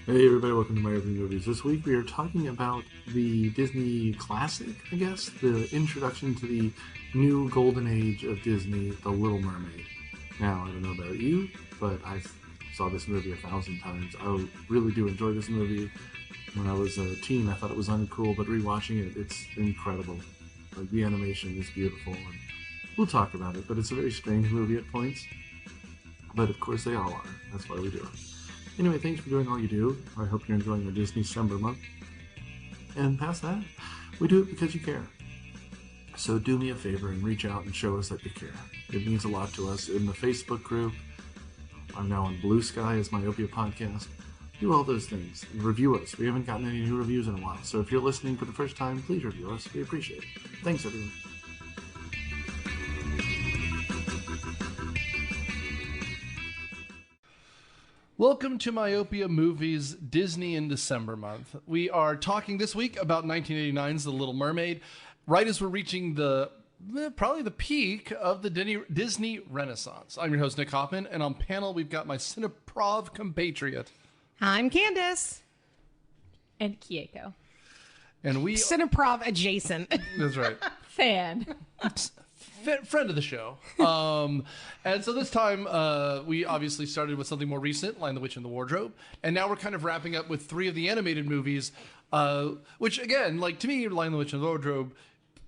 Hey everybody, welcome to My Opening Movies. This week we are talking about the Disney classic, I guess, the introduction to the new golden age of Disney, The Little Mermaid. Now, I don't know about you, but I saw this movie 1,000 times. I really do enjoy this movie. When I was a teen, I thought it was uncool, but rewatching it, it's incredible. Like, the animation is beautiful, and we'll talk about it, but it's a very strange movie at points. But of course they all are. That's why we do it. Anyway, thanks for doing all you do. I hope you're enjoying our Disney-cember month. And past that, we do it because you care. So do me a favor and reach out and show us that you care. It means a lot to us in the Facebook group. I'm now on Blue Sky as Myopia Podcast. Do all those things. And review us. We haven't gotten any new reviews in a while. So if you're listening for the first time, please review us. We appreciate it. Thanks, everyone. Welcome to Myopia Movies Disney in December month. We are talking this week about 1989's The Little Mermaid, right as we're reaching probably the peak of the Disney Renaissance. I'm your host, Nick Hoffman, and on panel we've got my Cineprov compatriot. I'm Candace. And Keiko. And we... Cineprov adjacent. That's right. Fan. Friend of the show. And so this time we obviously started with something more recent, Lion the Witch and the Wardrobe. And now we're kind of wrapping up with 3 of the animated movies, which again, like to me, Lion the Witch and the Wardrobe,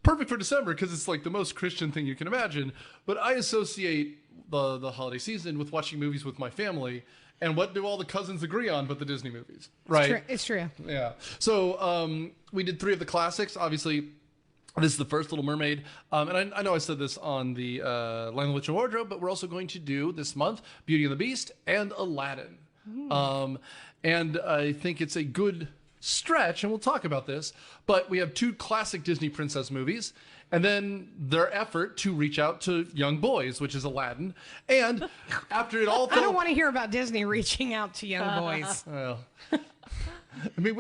perfect for December because it's like the most Christian thing you can imagine. But I associate the holiday season with watching movies with my family. And what do all the cousins agree on but the Disney movies? Right? It's true. Yeah. So we did 3 of the classics, obviously. This is the first Little Mermaid, and I know I said this on the Lion the Witch and Wardrobe, but we're also going to do this month Beauty and the Beast and Aladdin. And I think it's a good stretch, and we'll talk about this, but we have 2 classic Disney princess movies, and then their effort to reach out to young boys, which is Aladdin, and after it all... I don't want to hear about Disney reaching out to young boys. Well, I mean,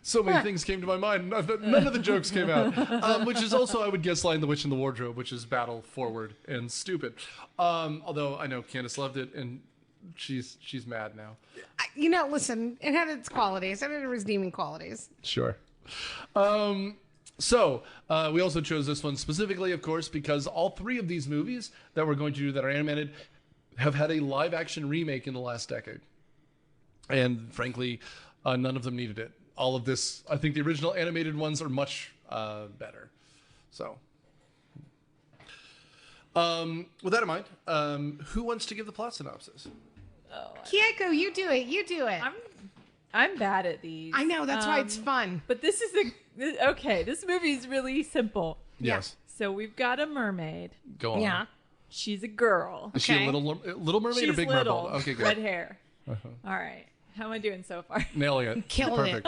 so many things came to my mind. None of the jokes came out. Which is also, I would guess, Lion the Witch and the Wardrobe, which is battle forward and stupid. Although I know Candace loved it, and she's mad now. Listen, it had its qualities. It had its redeeming qualities. Sure. So we also chose this one specifically, of course, because all 3 of these movies that we're going to do that are animated have had a live-action remake in the last decade. And frankly, none of them needed it. All of this, I think the original animated ones are much better. So, with that in mind, who wants to give the plot synopsis? Keiko, you do it. I'm bad at these. I know, that's why it's fun. But this is okay. This movie is really simple. Yes. So we've got a mermaid. Go on. Yeah. She's a girl. Is she a little mermaid She's or big little, mermaid? Okay, good. red hair. All right. How am I doing so far? Nailing it. Killing it.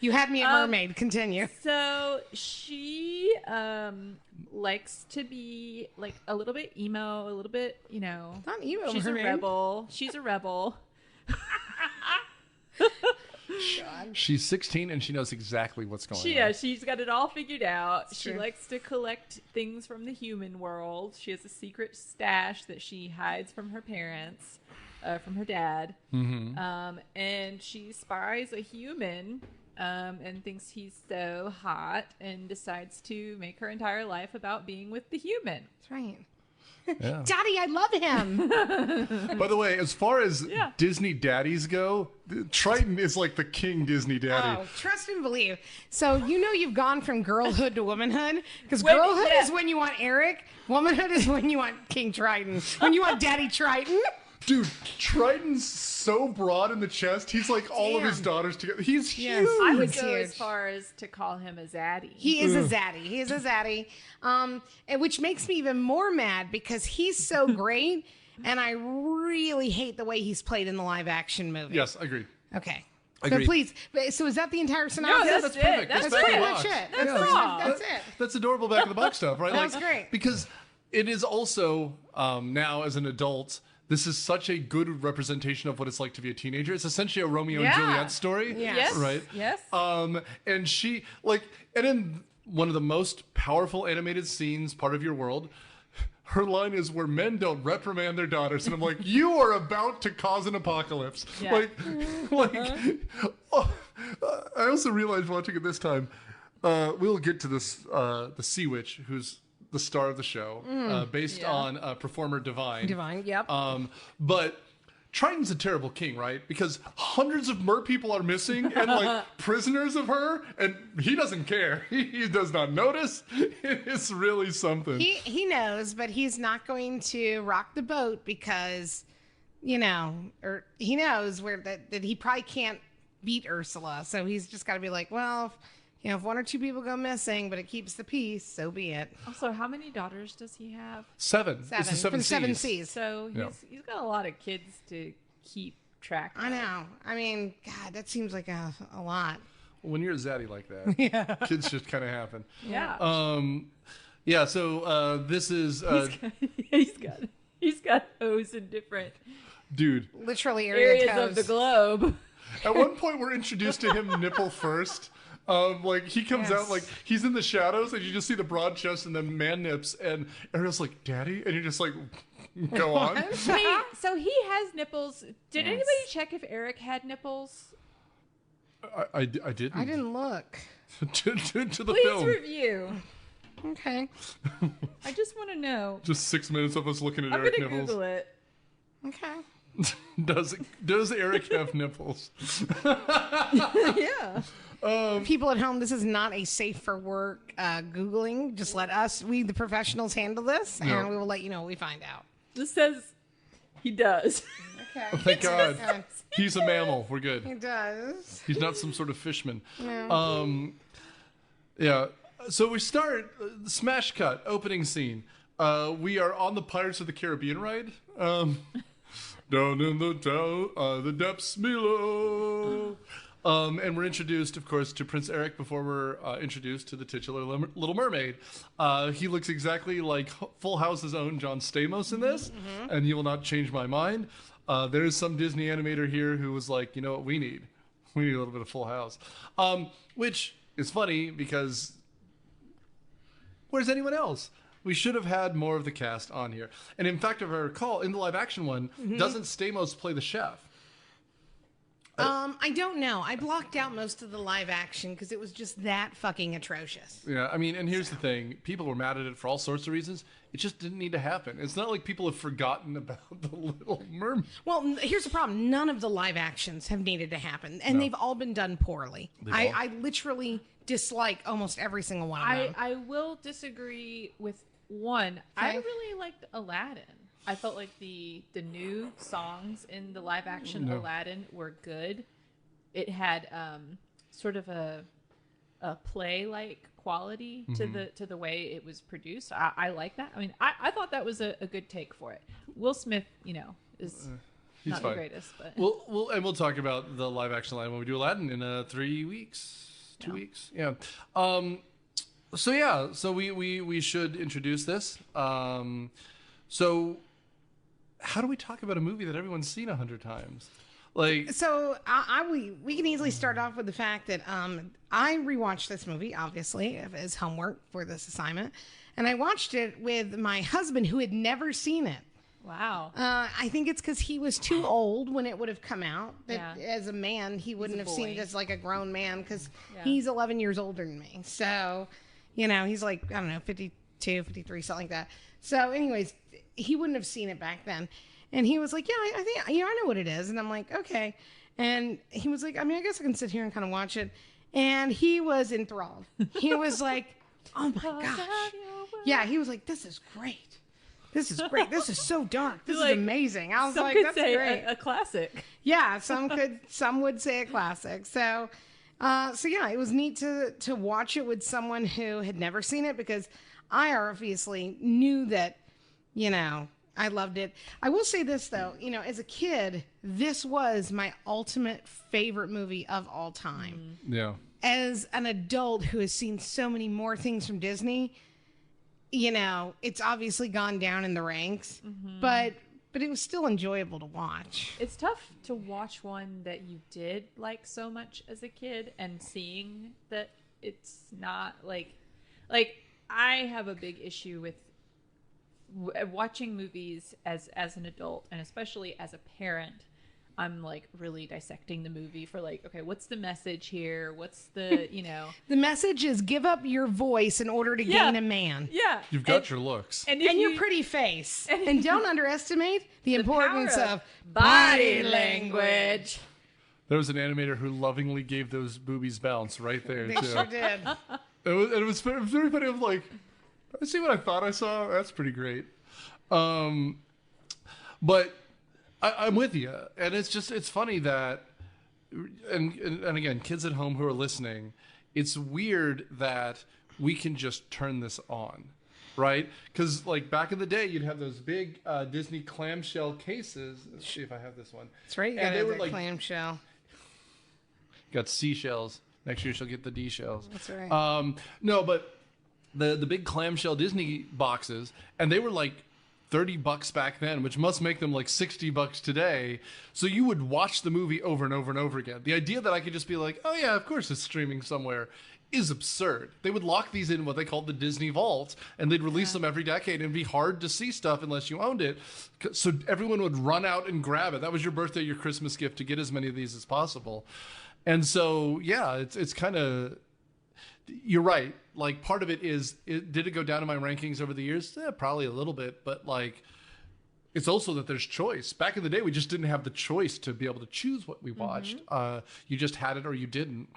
You had me at mermaid. Continue. So she likes to be like a little bit emo, a little bit, Not emo, she's mermaid. a rebel. She's a rebel. She's 16 and she knows exactly what's going on. Yeah, she's got it all figured out. That's she true. likes to collect things from the human world. She has a secret stash that she hides from her parents. From her dad. Mm-hmm. And she spies a human and thinks he's so hot and decides to make her entire life about being with the human. That's right. Yeah. Daddy, I love him. By the way, as far as Disney daddies go, Triton is like the king Disney daddy. Oh, trust and believe. So you've gone from girlhood to womanhood? Because girlhood is when you want Eric. Womanhood is when you want King Triton. When you want Daddy Triton. Dude, Triton's so broad in the chest. He's like all of his daughters together. He's huge. I would He's go huge. as far as to call him a zaddy. He is a zaddy. And which makes me even more mad because he's so great, and I really hate the way he's played in the live action movie. Yes, agreed. Okay. Agreed. But please, so is that the entire synopsis? No, That's it. perfect. That's back pretty of the much box. it. That's it. That's adorable back of the box stuff, right? That's great. Because it is also, now as an adult, this is such a good representation of what it's like to be a teenager. It's essentially a Romeo and Juliet story. Yes. Right? Yes. And she, and in one of the most powerful animated scenes, Part of Your World, her line is where men don't reprimand their daughters, and I'm like, you are about to cause an apocalypse. Yeah. I also realized watching it this time, we'll get to this, the Sea Witch, who's the star of the show, based on performer Divine. Divine, yep. But Triton's a terrible king, right? Because hundreds of mer people are missing and like prisoners of her, and he doesn't care. He does not notice. It's really something. He knows, but he's not going to rock the boat because, he knows that he probably can't beat Ursula. So he's just got to be like, well, if one or two people go missing, but it keeps the peace, so be it. Also, how many daughters does he have? 7. It's the From 7 Seven Seas. Seas. So he's got a lot of kids to keep track of. I know. I mean, God, that seems like a lot. When you're a zaddy like that, kids just kind of happen. Yeah. So this is he's got O's in different dude. Literally areas area of the globe. At one point, we're introduced to him nipple first. He comes out like he's in the shadows, and you just see the broad chest and then man nips, and Ariel's like, "Daddy," and you're just like, "Go on." Wait, so he has nipples. Did anybody check if Eric had nipples? I didn't. I didn't look. to the Please film. Review. Okay. I just want to know. Just 6 minutes of us looking at I'm Eric gonna nipples. Google it. Okay. Does Eric have nipples? Yeah. People at home, this is not a safe for work Googling. Just let us, we the professionals, handle this, and we will let you know what we find out. This says he does. Okay. Thank God. Okay. He's a mammal. We're good. He does. He's not some sort of fishman. No. Yeah. So we start smash cut opening scene. We are on the Pirates of the Caribbean ride. Down in the depths below. And we're introduced, of course, to Prince Eric before we're introduced to the titular Little Mermaid. He looks exactly like Full House's own John Stamos in this, and he will not change my mind. There's some Disney animator here who was like, you know what we need? We need a little bit of Full House. Which is funny because where's anyone else? We should have had more of the cast on here. And in fact, if I recall, in the live action one, doesn't Stamos play the chef? I don't know. I blocked out most of the live action because it was just that fucking atrocious. Yeah, I mean, and here's the thing. People were mad at it for all sorts of reasons. It just didn't need to happen. It's not like people have forgotten about the Little Mermaid. Well, here's the problem. None of the live actions have needed to happen, and they've all been done poorly. I literally dislike almost every single one of them. I will disagree with one. I really liked Aladdin. I felt like the new songs in the live action Aladdin were good. It had sort of a play like quality to the way it was produced. I like that. I mean, I thought that was a good take for it. Will Smith, is He's not fine. the greatest, but We'll talk about the live action line when we do Aladdin in 3 weeks, 2 weeks. Yeah. So we should introduce this. So how do we talk about a movie that everyone's seen 100 times? So we can easily start off with the fact that I rewatched this movie, obviously, as homework for this assignment, and I watched it with my husband who had never seen it. wow. I think it's because he was too old when it would have come out. That as a man, he wouldn't have seen it as like a grown man because he's 11 years older than me. So, he's like, I don't know, 52, 53, something like that. So anyways, he wouldn't have seen it back then. And he was like, yeah, I think, I know what it is. And I'm like, okay. And he was like, I mean, I guess I can sit here and kind of watch it. And he was enthralled. He was like, oh my gosh. Yeah, he was like, this is great. This is great. This is so dark. This is amazing. I was Some like, could that's say great. a classic. Yeah, some would say a classic. So yeah, it was neat to watch it with someone who had never seen it because I obviously knew that, I loved it. I will say this though, as a kid, this was my ultimate favorite movie of all time. Yeah. As an adult who has seen so many more things from Disney, it's obviously gone down in the ranks, but it was still enjoyable to watch. It's tough to watch one that you did like so much as a kid and seeing that it's not like I have a big issue with watching movies as an adult, and especially as a parent, I'm like really dissecting the movie for like, okay, what's the message here? What's the, The message is give up your voice in order to gain a man. Yeah. You've got your looks. And your pretty face. And don't underestimate the importance of body language. There was an animator who lovingly gave those boobies bounce right there, They too. sure did. It was very funny. I was like, I see what I thought I saw. That's pretty great. But I'm with you. And it's funny that, and again, kids at home who are listening, it's weird that we can just turn this on, right? Because like back in the day, you'd have those big Disney clamshell cases. Let's see if I have this one. That's right. You And got they were that like, clamshell. got seashells. Next year she'll get the D shells. That's right. No, but the big clamshell Disney boxes, and they were like $30 back then, which must make them like $60 today. So you would watch the movie over and over and over again. The idea that I could just be like, oh yeah, of course it's streaming somewhere, is absurd. They would lock these in what they called the Disney Vault, and they'd release them every decade, and it'd be hard to see stuff unless you owned it. So everyone would run out and grab it. That was your birthday, your Christmas gift, to get as many of these as possible. And so, yeah, it's kind of, you're right. Like, part of it is, did it go down in my rankings over the years? Probably a little bit, but like, it's also that there's choice. Back in the day, we just didn't have the choice to be able to choose what we watched. You just had it or you didn't,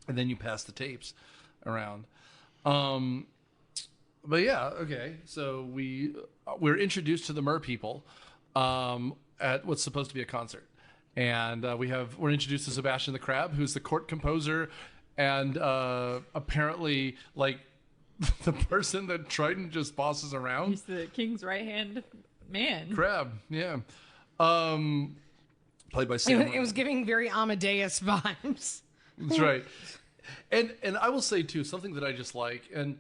and then you passed the tapes around. But yeah, okay. So we're introduced to the Mer people at what's supposed to be a concert. And we're introduced to Sebastian the Crab, who's the court composer, and apparently like the person that Triton just bosses around. He's the king's right hand man. Crab, yeah. Played by Sam. It was giving very Amadeus vibes. That's right. And I will say too, something that I just like, and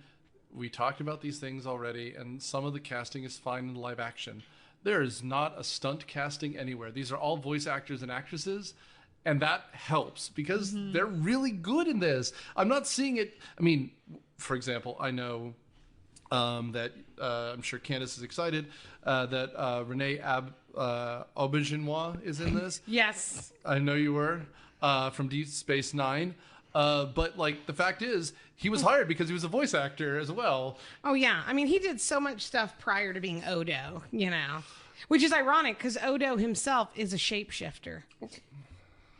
we talked about these things already, and some of the casting is fine in live action. There is not a stunt casting anywhere. These are all voice actors and actresses, and that helps because they're really good in this. I'm not seeing it. I mean, for example, I know that I'm sure Candace is excited that Rene Auberjonois is in this. Yes. I know you were from Deep Space Nine. But like the fact is, he was hired because he was a voice actor as well. Oh yeah, I mean he did so much stuff prior to being Odo, which is ironic because Odo himself is a shapeshifter.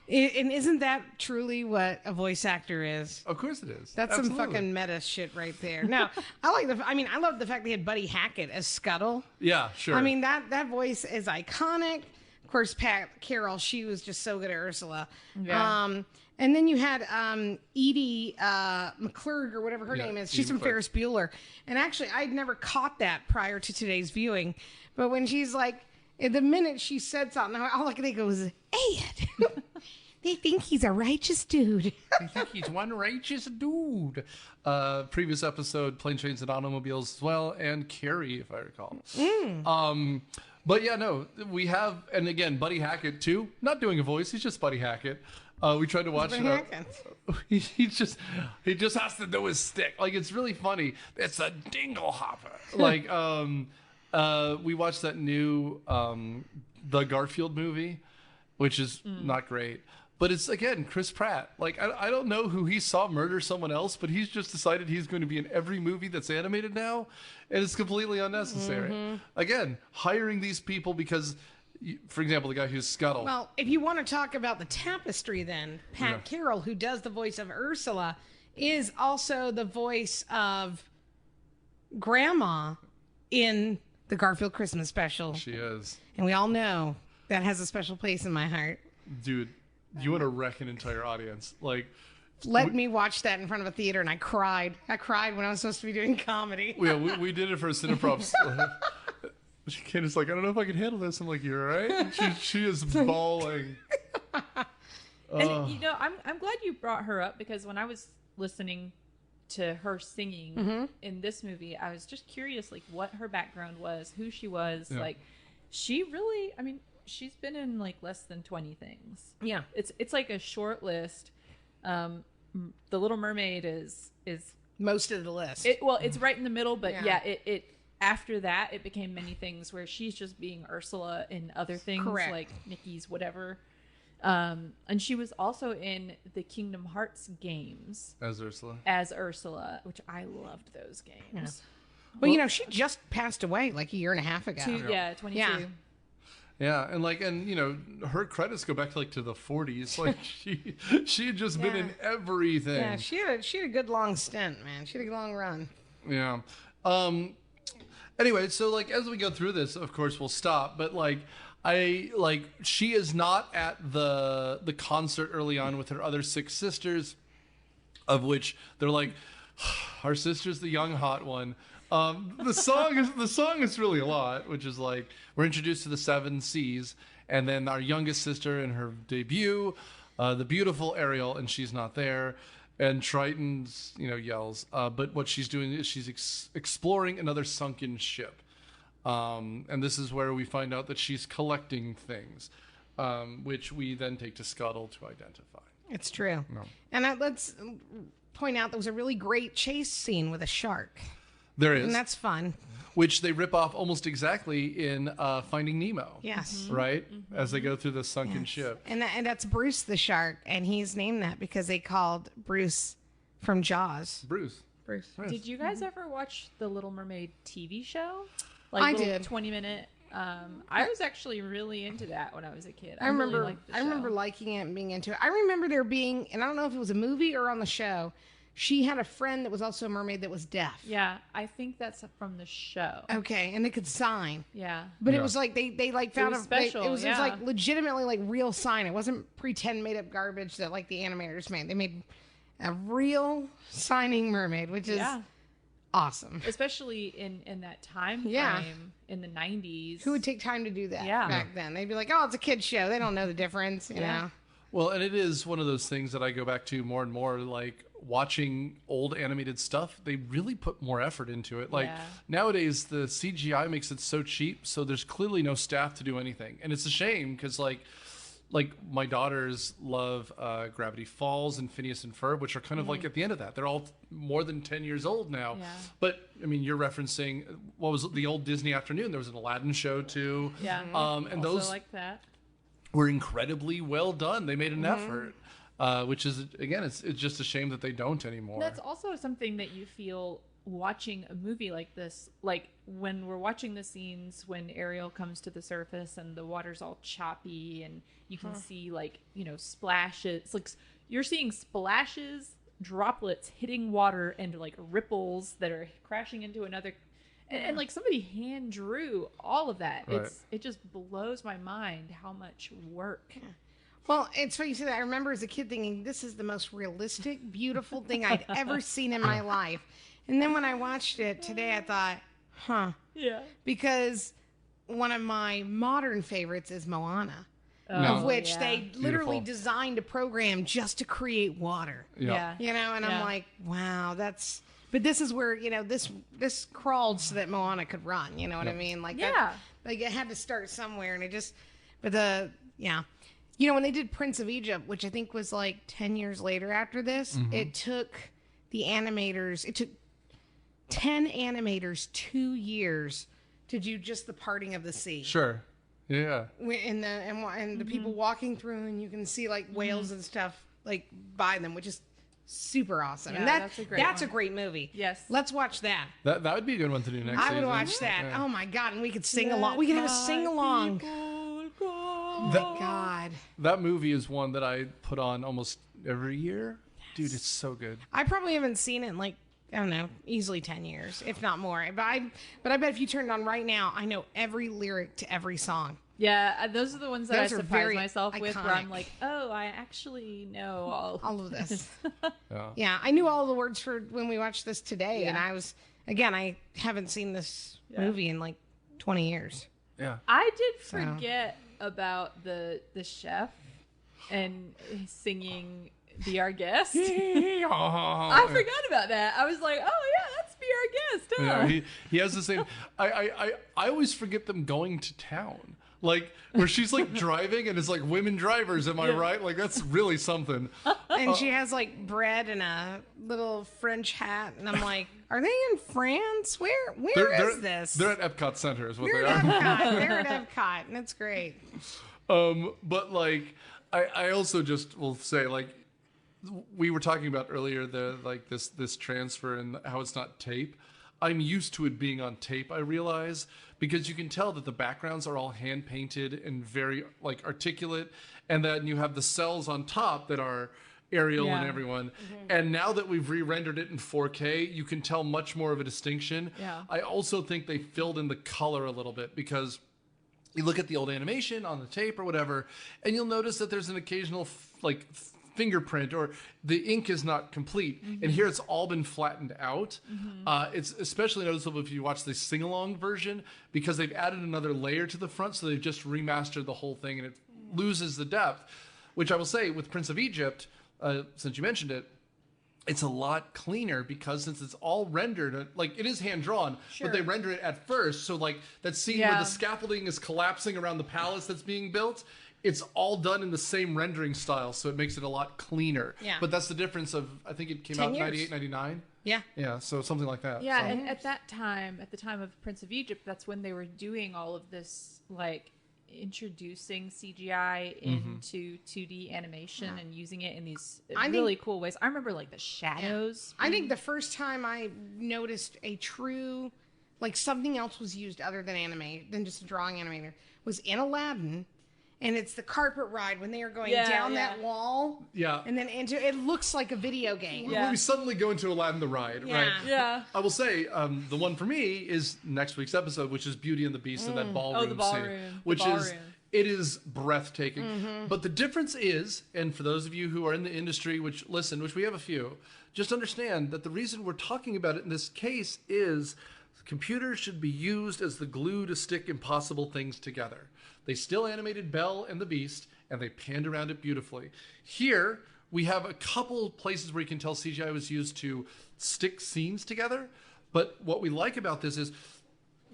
And isn't that truly what a voice actor is? Of course it is. That's Absolutely. some fucking meta shit right there. No, I love the fact they had Buddy Hackett as Scuttle. Yeah, sure. I mean that voice is iconic. Of course, Carroll, she was just so good at Ursula. Yeah. And then you had Edie McClurg or whatever her name is. She's from McClurg. Ferris Bueller. And actually, I'd never caught that prior to today's viewing. But when she's like, the minute she said something, all I could think of was, Ed. They think he's a righteous dude. I think he's one righteous dude. Previous episode, Plane, Trains, and Automobiles as well, and Carrie, if I recall. But yeah, no, we have, and again, Buddy Hackett too. Not doing a voice, he's just Buddy Hackett. We tried to watch it. He just has to do his stick. Like, it's really funny. It's a dingle hopper. Like, we watched that new the Garfield movie, which is not great. But it's, again, Chris Pratt. Like, I don't know who he saw murder someone else, but he's just decided he's going to be in every movie that's animated now, and it's completely unnecessary. Again, hiring these people because, for example, the guy who's Scuttle. Well, if you want to talk about the tapestry, then Pat Carroll, who does the voice of Ursula, is also the voice of Grandma in the Garfield Christmas special. She is. And we all know that has a special place in my heart. Dude, you want to wreck an entire audience. Like, let me watch that in front of a theater, and I cried. I cried when I was supposed to be doing comedy. Yeah, we did it for a Cineprops. Candace like, I don't know if I can handle this. I'm like, you're all right? She is bawling. And I'm glad you brought her up because when I was listening to her singing in this movie, I was just curious, like, what her background was, who she was. Yeah. Like, she really, I mean, she's been in like less than 20 things. Yeah. It's like a short list. The Little Mermaid is Most of the list. it's right in the middle, but it after that, it became many things where she's just being Ursula in other things, Correct. like Nikki's whatever. And she was also in the Kingdom Hearts games As Ursula. which I loved those games. Yeah. Well, she just passed away like a year and a half ago. 22. Yeah. Yeah, and her credits go back to the 40s. Like she had just been in everything. Yeah, she had a good long stint, man. She had a long run. Yeah. Anyway, so as we go through this, of course we'll stop, but she is not at the concert early on with her other 6 sisters, of which they're like, our sister's the young hot one. The song is really a lot, which is we're introduced to the 7 C's, and then our youngest sister in her debut, the beautiful Ariel, and she's not there. And Triton's, yells. But what she's doing is she's exploring another sunken ship. And this is where we find out that she's collecting things, which we then take to Scuttle to identify. It's true. No. And let's point out there was a really great chase scene with a shark. There is. And that's fun. Which they rip off almost exactly in Finding Nemo. Yes. Right? As they go through the sunken ship. And that's Bruce the shark, and he's named that because they called Bruce from Jaws. Bruce. Bruce. Yes. Did you guys ever watch the Little Mermaid TV show? I did. 20-minute. I was actually really into that when I was a kid. I remember really liked the show. I remember liking it and being into it. I remember there being, and I don't know if it was a movie or on the show, she had a friend that was also a mermaid that was deaf. Yeah, I think that's from the show. Okay, and they could sign. Yeah. But Yeah. it was they found was special, it was yeah. legitimately real sign. It wasn't pretend made up garbage that the animators made. They made a real signing mermaid, which is awesome. Especially in that time frame Yeah. in the 90s. Who would take time to do that Yeah. back then? They'd be like, "Oh, it's a kid's show. They don't know the difference," you know. Well, and it is one of those things that I go back to more and more, watching old animated stuff. They really put more effort into it. Nowadays, the CGI makes it so cheap, so there's clearly no staff to do anything. And it's a shame because, my daughters love Gravity Falls and Phineas and Ferb, which are kind of at the end of that. They're all more than 10 years old now. Yeah. But, you're referencing, what was the old Disney Afternoon? There was an Aladdin show, too. Yeah. And also those like that. were incredibly well done. They made an effort, which is, again, it's just a shame that they don't anymore. That's also something that you feel watching a movie like this. When we're watching the scenes when Ariel comes to the surface and the water's all choppy and you can see splashes. You're seeing splashes, droplets hitting water and ripples that are crashing into another. And somebody hand drew all of that. Right. It just blows my mind how much work. Well, it's funny you say that. I remember as a kid thinking, this is the most realistic, beautiful thing I'd ever seen in my life. And then when I watched it today, I thought, Yeah. Because one of my modern favorites is Moana, No. of which they literally Beautiful. designed a program just to create water. Yeah. And I'm like, wow, that's... But this is where, this crawled so that Moana could run. You know what I mean? It had to start somewhere. And when they did Prince of Egypt, which I think was 10 years later after this, it took the animators, it took 10 animators 2 years to do just the parting of the sea. Sure. Yeah. And the people walking through, and you can see whales and stuff by them, which is super awesome. Yeah, And that's a one. great movie. Yes. Let's watch that. That would be a good one to do next I season. would watch that. Yeah. Oh my God. And we could sing along. We could have a sing along. Oh my God. That movie is one that I put on almost every year. Dude, it's so good. I probably haven't seen it in I don't know, easily 10 years, if not more. But I bet if you turned it on right now, I know every lyric to every song. Yeah, those are the ones that Those I are surprise very myself with, where I'm iconic. like, oh, I actually know All of this. Yeah. Yeah, I knew all the words for when we watched this today, and Yeah. I haven't seen this movie in 20 years. Yeah. I did forget about the chef and singing "Be Our Guest." I forgot about that. I was like, oh yeah, that's "Be our guest, huh? Yeah, he has the same. I always forget them going to town. Like, where she's like driving and it's like women drivers, am I right? Like, that's really something. And she has like bread and a little French hat. And I'm like, are they in France? Where is this? They're at Epcot Center, is what They're they at are. Epcot. They're at Epcot, and it's great. But like, I also just will say, like, we were talking about earlier, this transfer and how it's not tape. I'm used to it being on tape, I realize, because you can tell that the backgrounds are all hand painted and very like articulate, and then you have the cells on top that are Ariel and everyone. Mm-hmm. And now that we've re-rendered it in 4K, you can tell much more of a distinction. Yeah. I also think they filled in the color a little bit, because you look at the old animation on the tape or whatever, and you'll notice that there's an occasional fingerprint, or the ink is not complete. Mm-hmm. And here it's all been flattened out. Mm-hmm. It's especially noticeable if you watch the sing-along version, because they've added another layer to the front, so they've just remastered the whole thing, and it loses the depth. Which I will say, with Prince of Egypt, since you mentioned it, it's a lot cleaner, because since it's all rendered, like, it is hand-drawn, but they render it at first. So, like, that scene where the scaffolding is collapsing around the palace that's being built, it's all done in the same rendering style, so it makes it a lot cleaner. Yeah. But that's the difference of, I think it came out in 98, 99. Yeah. Yeah, so something like that. Yeah, so. And at that time, at the time of Prince of Egypt, that's when they were doing all of this, like, introducing CGI into 2D animation and using it in these really cool ways. I remember, like, the shadows. I think the first time I noticed a true, like, something else was used other than just a drawing animator, was in Aladdin. And it's the carpet ride when they are going down that wall. Yeah. And then it looks like a video game. Yeah. We suddenly go into Aladdin the ride, right? Yeah. I will say, the one for me is next week's episode, which is Beauty and the Beast and that ballroom scene. Which it is breathtaking. Mm-hmm. But the difference is, and for those of you who are in the industry, which we have a few, just understand that the reason we're talking about it in this case is computers should be used as the glue to stick impossible things together. They still animated Belle and the Beast, and they panned around it beautifully. Here, we have a couple places where you can tell CGI was used to stick scenes together. But what we like about this is,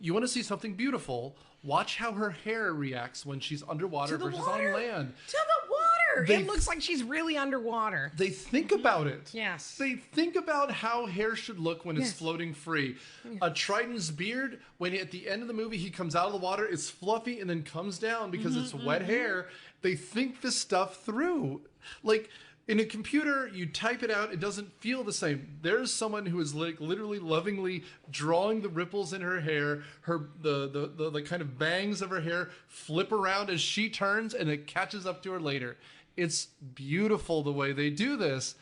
you want to see something beautiful, watch how her hair reacts when she's underwater versus on land. To the water! It looks like she's really underwater. They think about it. Yes. They think about how hair should look when it's floating free. A Triton's beard, when at the end of the movie he comes out of the water, it's fluffy and then comes down because it's wet hair. They think this stuff through. Like, in a computer, you type it out, it doesn't feel the same. There's someone who is like literally lovingly drawing the ripples in her hair, the kind of bangs of her hair flip around as she turns, and it catches up to her later. It's beautiful the way they do this.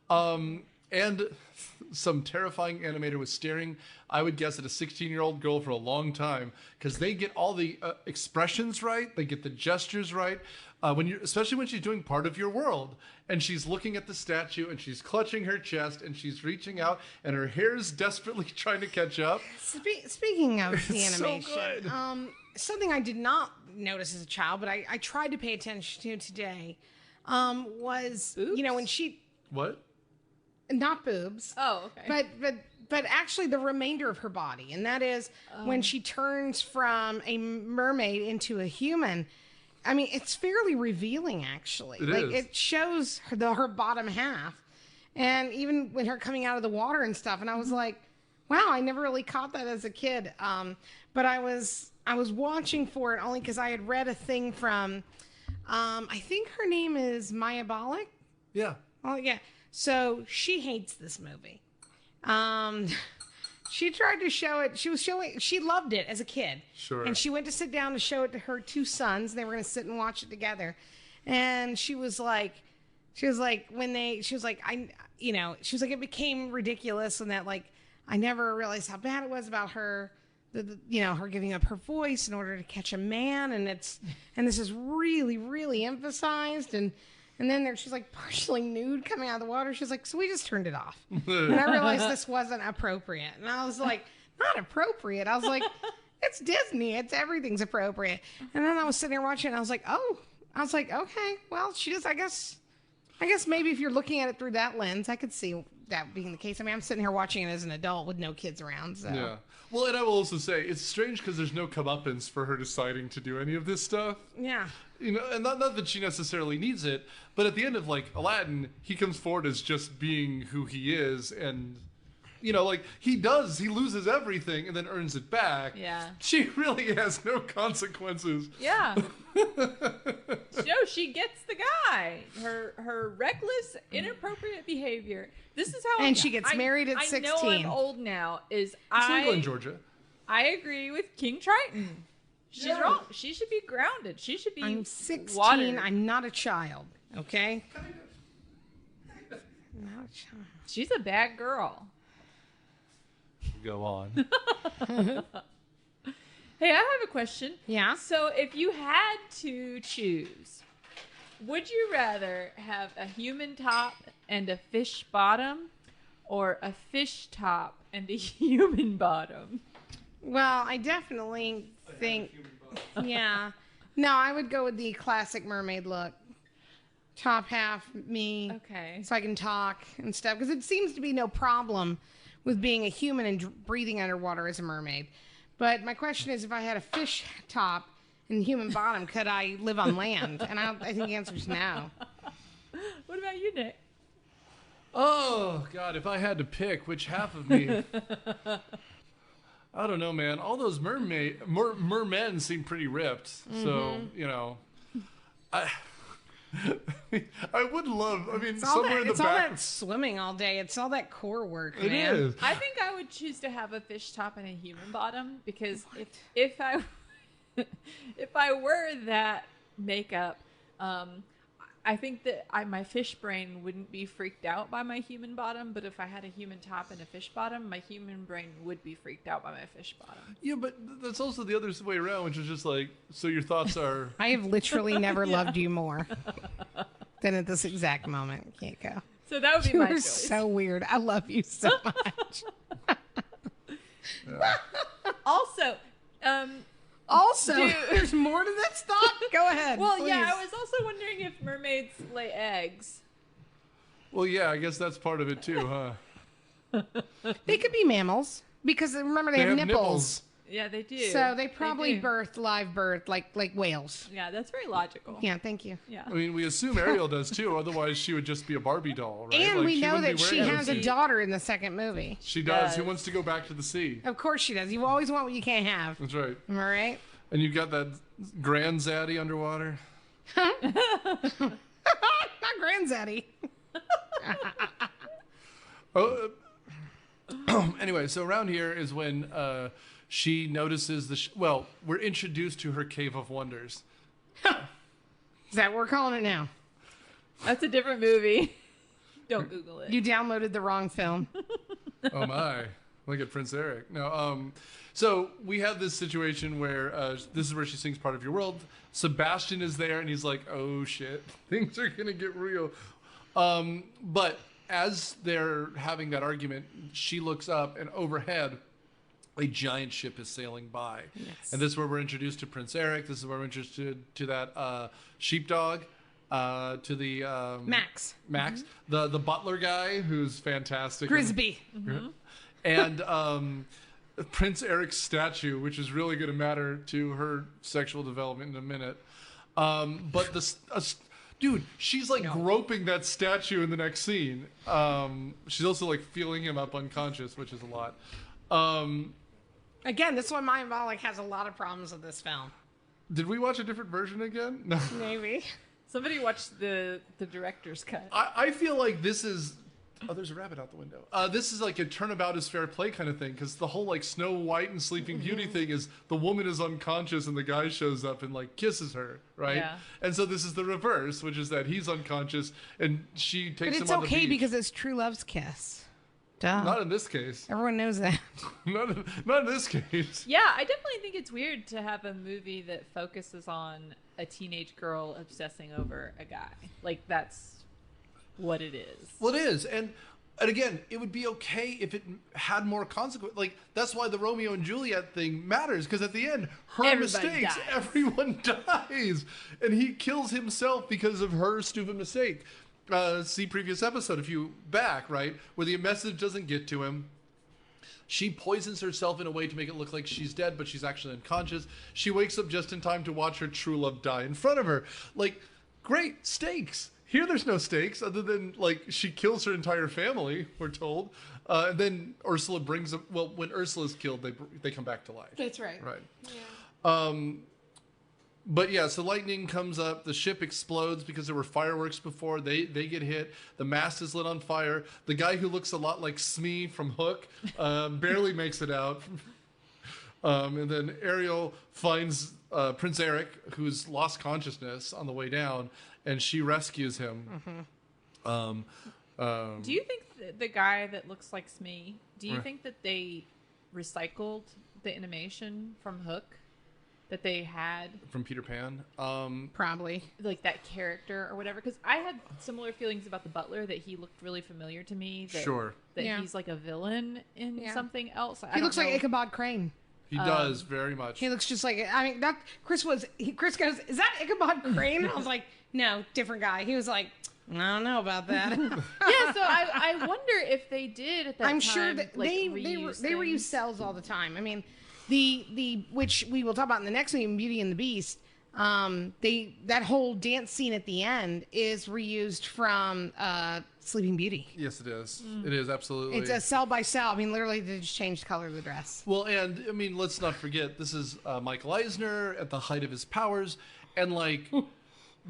And some terrifying animator was staring, I would guess, at a 16-year-old girl for a long time, because they get all the expressions right, they get the gestures right, especially when she's doing part of your world, and she's looking at the statue, and she's clutching her chest, and she's reaching out, and her hair's desperately trying to catch up. Speaking of the animation, so good. Something I did not notice as a child, but I tried to pay attention to today, was, when she... What? Not boobs. Oh, okay. But actually the remainder of her body. And that is when she turns from a mermaid into a human. I mean, it's fairly revealing, actually. It shows her bottom half. And even when her coming out of the water and stuff. And I was like, wow, I never really caught that as a kid. But I was watching for it only because I had read a thing from, I think her name is Maya Balick. Yeah. Oh, yeah. So she hates this movie. She tried to show it. She loved it as a kid. Sure. And she went to sit down to show it to her two sons. They were going to sit and watch it together. And she was like, it became ridiculous, and that, like, I never realized how bad it was about her, her giving up her voice in order to catch a man. And this is really, really emphasized. And then she's like partially nude coming out of the water. She's like, so we just turned it off. And I realized this wasn't appropriate. And I was like, not appropriate. I was like, it's Disney. Everything's appropriate. And then I was sitting there watching it, and I was like, okay, well, she just, I guess maybe if you're looking at it through that lens, I could see that being the case. I mean, I'm sitting here watching it as an adult with no kids around. So. Yeah. Well, and I will also say it's strange because there's no comeuppance for her deciding to do any of this stuff. Yeah. You know, and not that she necessarily needs it, but at the end of like Aladdin, he comes forward as just being who he is, and you know, like he loses everything and then earns it back. Yeah. She really has no consequences. Yeah. No, she gets the guy. Her reckless, inappropriate behavior. This is how. And she gets married at 16. I know I'm old now. It's legal in Georgia. I agree with King Triton. She's wrong. She should be grounded. She should be. I'm 16. Watered. I'm not a child. Okay. Not a child. She's a bad girl. Go on. Hey, I have a question. Yeah. So if you had to choose, would you rather have a human top and a fish bottom, or a fish top and a human bottom? Well, I definitely think, yeah. No, I would go with the classic mermaid look. Top half me. Okay. So I can talk and stuff. Because it seems to be no problem with being a human and breathing underwater as a mermaid. But my question is, if I had a fish top and human bottom, could I live on land? And I think the answer is no. What about you, Nick? Oh, God, if I had to pick which half of me. I don't know, man. All those mermen seem pretty ripped. Mm-hmm. So, you know, I would love, I mean, somewhere in the back. It's all that swimming all day. It's all that core work, man. It is. I think I would choose to have a fish top and a human bottom, because if I were that makeup, I think that my fish brain wouldn't be freaked out by my human bottom, but if I had a human top and a fish bottom, my human brain would be freaked out by my fish bottom. Yeah, but that's also the other way around, which is just like, so your thoughts are... I have literally never loved you more than at this exact moment, Keiko. So that would be my choice. So weird. I love you so much. Also, there's more to this thought? Go ahead. Well, please. yeah, I was also wondering if mermaids lay eggs. Well, yeah, I guess that's part of it too, huh? They could be mammals, because remember they have nipples. Yeah, they do. So they probably live birth like whales. Yeah, that's very logical. Yeah, thank you. Yeah. I mean, we assume Ariel does too, otherwise she would just be a Barbie doll, right? And like, we know that she has a daughter in the second movie. She does, who wants to go back to the sea. Of course she does. You always want what you can't have. That's right. Am I right? And you've got that grandzaddy underwater. Not grandzaddy. Anyway, so around here is when she notices well, we're introduced to her Cave of Wonders. Is that what we're calling it now? That's a different movie. Don't Google it. You downloaded the wrong film. Oh my. Look at Prince Eric. No, so we have this situation where this is where she sings Part of Your World. Sebastian is there and he's like, oh shit, things are going to get real. But as they're having that argument, she looks up and overhead, a giant ship is sailing by. Yes. And this is where we're introduced to Prince Eric. This is where we're introduced to that sheepdog. To the Max, mm-hmm. the butler guy who's fantastic. Grisby. Mm-hmm. And Prince Eric's statue, which is really going to matter to her sexual development in a minute. But dude, she's like groping that statue in the next scene. She's also like feeling him up unconscious, which is a lot. Again, this one, my Malik has a lot of problems with this film. Did we watch a different version again? No. Maybe. Somebody watched the director's cut. I feel like this is... Oh, there's a rabbit out the window. This is like a turnabout is fair play kind of thing, because the whole like Snow White and Sleeping Beauty thing is the woman is unconscious and the guy shows up and like kisses her, right? Yeah. And so this is the reverse, which is that he's unconscious and she takes him on the beach. But it's okay because it's true love's kiss. Duh. Not in this case. Everyone knows that. not in this case. Yeah, I definitely think it's weird to have a movie that focuses on a teenage girl obsessing over a guy. Like, that's what it is. Well, it is. And again, it would be okay if it had more consequence. Like, that's why the Romeo and Juliet thing matters, because at the end, everyone dies. And he kills himself because of her stupid mistake. see previous episode a few back, right? Where the message doesn't get to him. She poisons herself in a way to make it look like she's dead, but she's actually unconscious. She wakes up just in time to watch her true love die in front of her. Like, great stakes. Here there's no stakes other than, like, she kills her entire family, we're told. And then Ursula brings them... Well, when Ursula's killed, they come back to life. That's right. Right. Yeah. But yeah, so lightning comes up, the ship explodes because there were fireworks before, they get hit, the mast is lit on fire, the guy who looks a lot like Smee from Hook barely makes it out, and then Ariel finds Prince Eric, who's lost consciousness on the way down, and she rescues him. Do you think the guy that looks like Smee, do you think that they recycled the animation from Hook? That they had from Peter Pan, probably like that character or whatever. Because I had similar feelings about the butler, that he looked really familiar to me. That he's like a villain in something else. He looks like Ichabod Crane. He does very much. He looks just like, I mean, that Chris goes, "Is that Ichabod Crane?" And I was like, "No, different guy." He was like, "I don't know about that." Yeah, so I wonder if they did at that time. I'm sure that like, they reuse cells all the time. I mean. The which we will talk about in the next one, Beauty and the Beast. That whole dance scene at the end is reused from Sleeping Beauty. Yes, it is. It is, absolutely. It's a cell by cell. I mean, literally, they just changed the color of the dress. Well, and I mean, let's not forget, this is Michael Eisner at the height of his powers, and like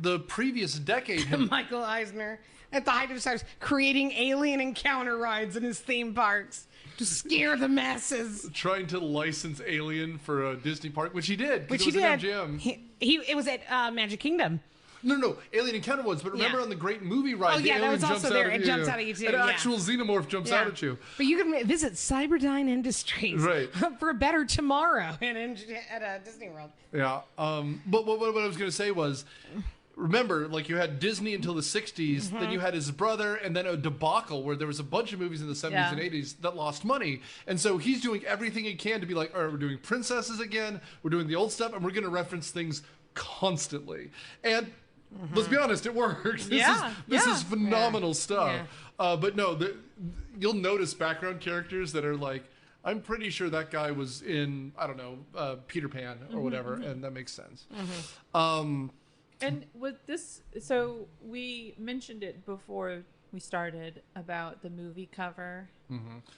the previous decade, Michael Eisner at the height of his powers, creating alien encounter rides in his theme parks. To scare the masses. Trying to license Alien for a Disney park, which he did. Which it was he did. MGM. It was at Magic Kingdom. No. Alien Encounter was. But remember on the Great Movie Ride, the that alien was also there. It jumps out at you too. An actual xenomorph jumps out at you. But you can visit Cyberdyne Industries for a better tomorrow at Disney World. Yeah. But what I was going to say was, remember, like you had Disney until the 60s, then you had his brother, and then a debacle where there was a bunch of movies in the 70s and 80s that lost money. And so he's doing everything he can to be like, all right, we're doing princesses again, we're doing the old stuff, and we're going to reference things constantly. And let's be honest, it works. This is phenomenal stuff. Yeah. But no, you'll notice background characters that are like, I'm pretty sure that guy was in, I don't know, Peter Pan or whatever, and that makes sense. And with this, so we mentioned it before we started about the movie cover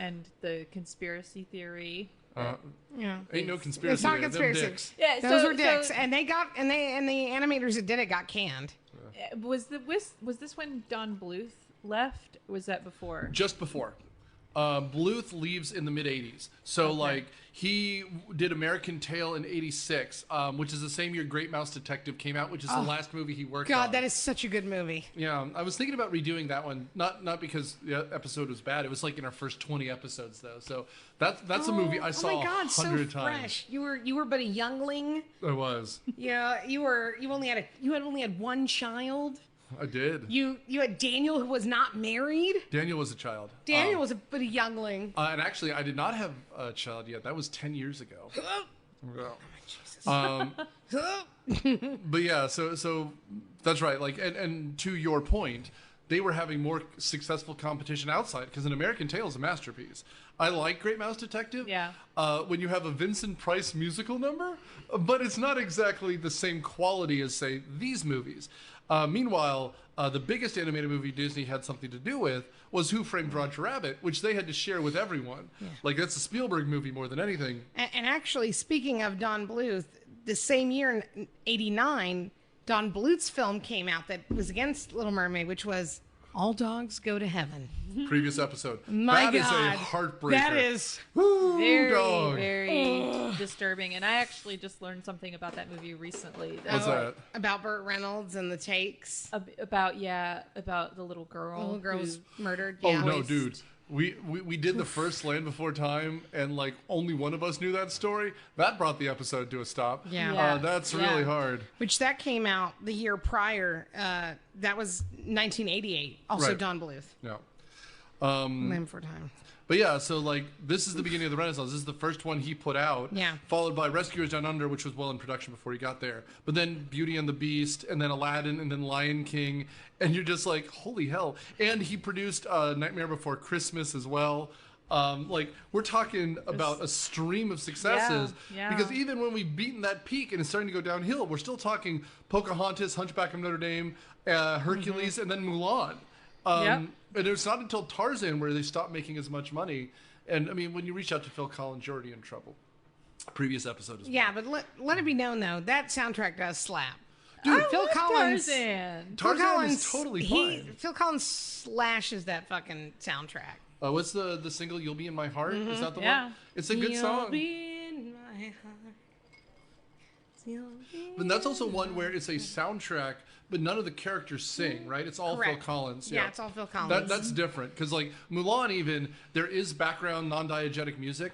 and the conspiracy theory. Ain't no conspiracy. It's not conspiracy. Yeah, those were dicks, and the animators that did it got canned. Was this when Don Bluth left? Or was that before? Just before. Bluth leaves in the mid 80s. So like he did American Tail in 86, which is the same year Great Mouse Detective came out, which is the last movie he worked on. God, that is such a good movie. Yeah, I was thinking about redoing that one, not because the episode was bad. It was like in our first 20 episodes though. So that's a movie I saw 100 times. You were but a youngling. I was. Yeah, you only had one child. I did. You had Daniel, who was not married. Daniel was a child. Daniel was but a youngling. And actually, I did not have a child yet. That was 10 years ago. But yeah, so that's right. Like, and to your point, they were having more successful competition outside because an American Tail is a masterpiece. I like Great Mouse Detective. Yeah. When you have a Vincent Price musical number, but it's not exactly the same quality as, say, these movies. Meanwhile, the biggest animated movie Disney had something to do with was Who Framed Roger Rabbit, which they had to share with everyone. Yeah. Like, that's a Spielberg movie more than anything. And actually, speaking of Don Bluth, the same year in '89, Don Bluth's film came out that was against Little Mermaid, which was All Dogs Go to Heaven. Previous episode. My God. That is a heartbreaker. That is very disturbing. And I actually just learned something about that movie recently. What's that? About Burt Reynolds and the takes. About the little girl. The little girl was murdered. Oh, no, dude. We did the first Land Before Time, and like only one of us knew that story. That brought the episode to a stop. Yeah. That's really hard. Which that came out the year prior. That was 1988. Also right. Don Bluth. Yeah. Limb for time. But yeah, so like this is the beginning of the Renaissance. This is the first one he put out. Yeah. Followed by Rescuers Down Under, which was well in production before he got there. But then Beauty and the Beast, and then Aladdin, and then Lion King, and you're just like, holy hell! And he produced Nightmare Before Christmas as well. Like we're talking about a stream of successes. Yeah. Because even when we've beaten that peak and it's starting to go downhill, we're still talking Pocahontas, Hunchback of Notre Dame, Hercules, and then Mulan. And it's not until Tarzan where they stopped making as much money. And I mean, when you reach out to Phil Collins, you're already in trouble. Previous episode as well. Yeah, but let it be known though, that soundtrack does slap. Dude, Phil Collins. Tarzan is totally fine. Phil Collins slashes that fucking soundtrack. What's the single "You'll Be in My Heart"? Is that the Yeah. one? It's a good song. You'll be in my heart. But that's also one where it's a soundtrack, but none of the characters sing, right? It's all Correct. Phil Collins. Yeah, it's all Phil Collins. That's different because like Mulan, even there is background non-diegetic music,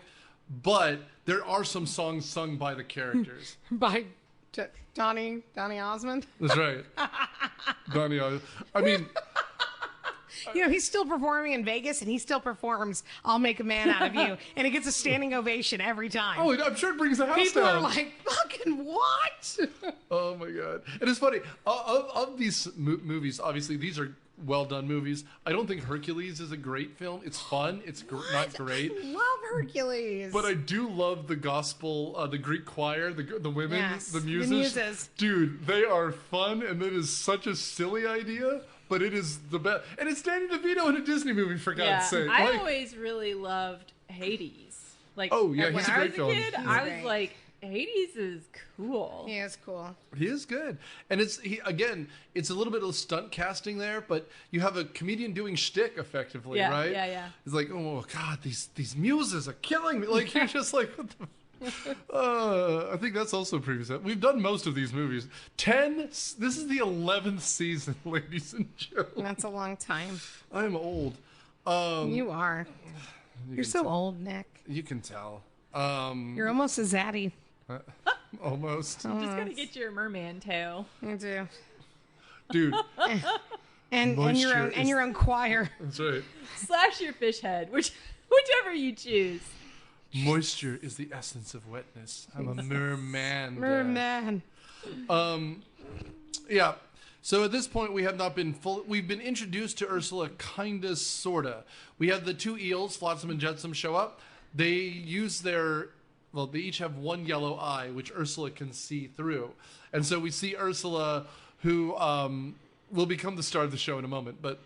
but there are some songs sung by the characters. By Donny Osmond. That's right. Donny. I mean. You know, he's still performing in Vegas, and he still performs "I'll Make a Man Out of You," and it gets a standing ovation every time. Oh, I'm sure it brings the house People down. are like, "Fucking what?" Oh my god! And it's funny of these movies. Obviously, these are well done movies. I don't think Hercules is a great film. It's fun. It's not great. I love Hercules, But I do love the gospel, the Greek choir, the women, Yes, the the muses. muses. Dude, they are fun, and that is such a silly idea. But it is the best. And it's Danny DeVito in a Disney movie, for God's sake. I always really loved Hades. Like, oh, yeah, when he's a I great was film. a kid, He's I great. was like, Hades is cool. Yeah, it's cool. He is good. And it's a little bit of stunt casting there, but you have a comedian doing shtick effectively, Yeah, right? yeah. It's like, oh god, these muses are killing me. Like you're just like, what the I think that's also previous. We've done most of these movies. This is the 11th season, ladies and gentlemen. That's a long time. I'm old. You are. You're so old, Nick. You can tell. You're almost a zaddy. Almost. I'm just gonna get your merman tail. You do. Dude. And your own choir. That's right. Slash your fish head, whichever you choose. Moisture is the essence of wetness. I'm a merman. Merman. Yeah. So at this point, we have not been we've been introduced to Ursula, kinda, sorta. We have the two eels, Flotsam and Jetsam, show up. They use they each have one yellow eye, which Ursula can see through. And so we see Ursula, who will become the star of the show in a moment, but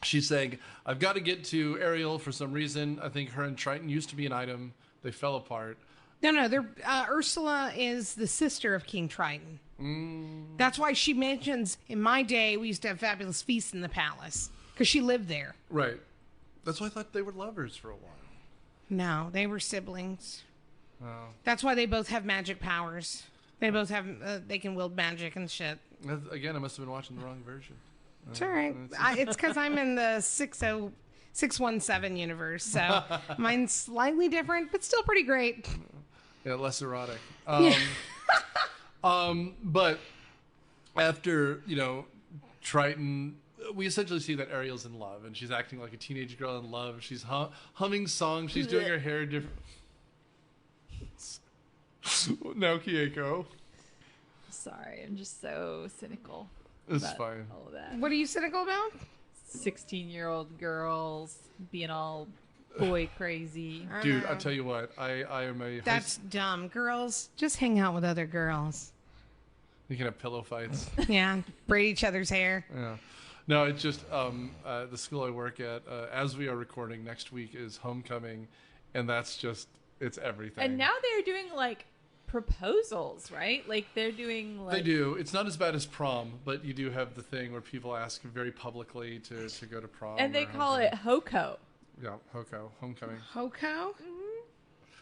she's saying, I've got to get to Ariel for some reason. I think her and Triton used to be an item. They fell apart. No, they're Ursula is the sister of King Triton. That's why she mentions, in my day, we used to have fabulous feasts in the palace, because she lived there. Right. That's why I thought they were lovers for a while. No, they were siblings. Oh. That's why they both have magic powers. They both have, they can wield magic and shit. Again, I must have been watching the wrong version. It's all right. It's because I'm in the 617 universe, so mine's slightly different, but still pretty great. Yeah, less erotic. But after, Triton, we essentially see that Ariel's in love, and she's acting like a teenage girl in love. She's humming songs. She's doing her hair different. Now, Keiko. Sorry, I'm just so cynical. It's about fine. All of that. What are you cynical about? 16-year-old girls being all boy crazy. Dude, I tell you what, I am a... That's dumb. Girls, just hang out with other girls. You can have pillow fights. Yeah, braid each other's hair. Yeah. No, it's just the school I work at, as we are recording, next week is homecoming, and that's just, it's everything. And now they're doing, proposals, right? Like, they're doing, They do. It's not as bad as prom, but you do have the thing where people ask very publicly to go to prom. And they call it HOCO. Yeah, HOCO, homecoming. HOCO?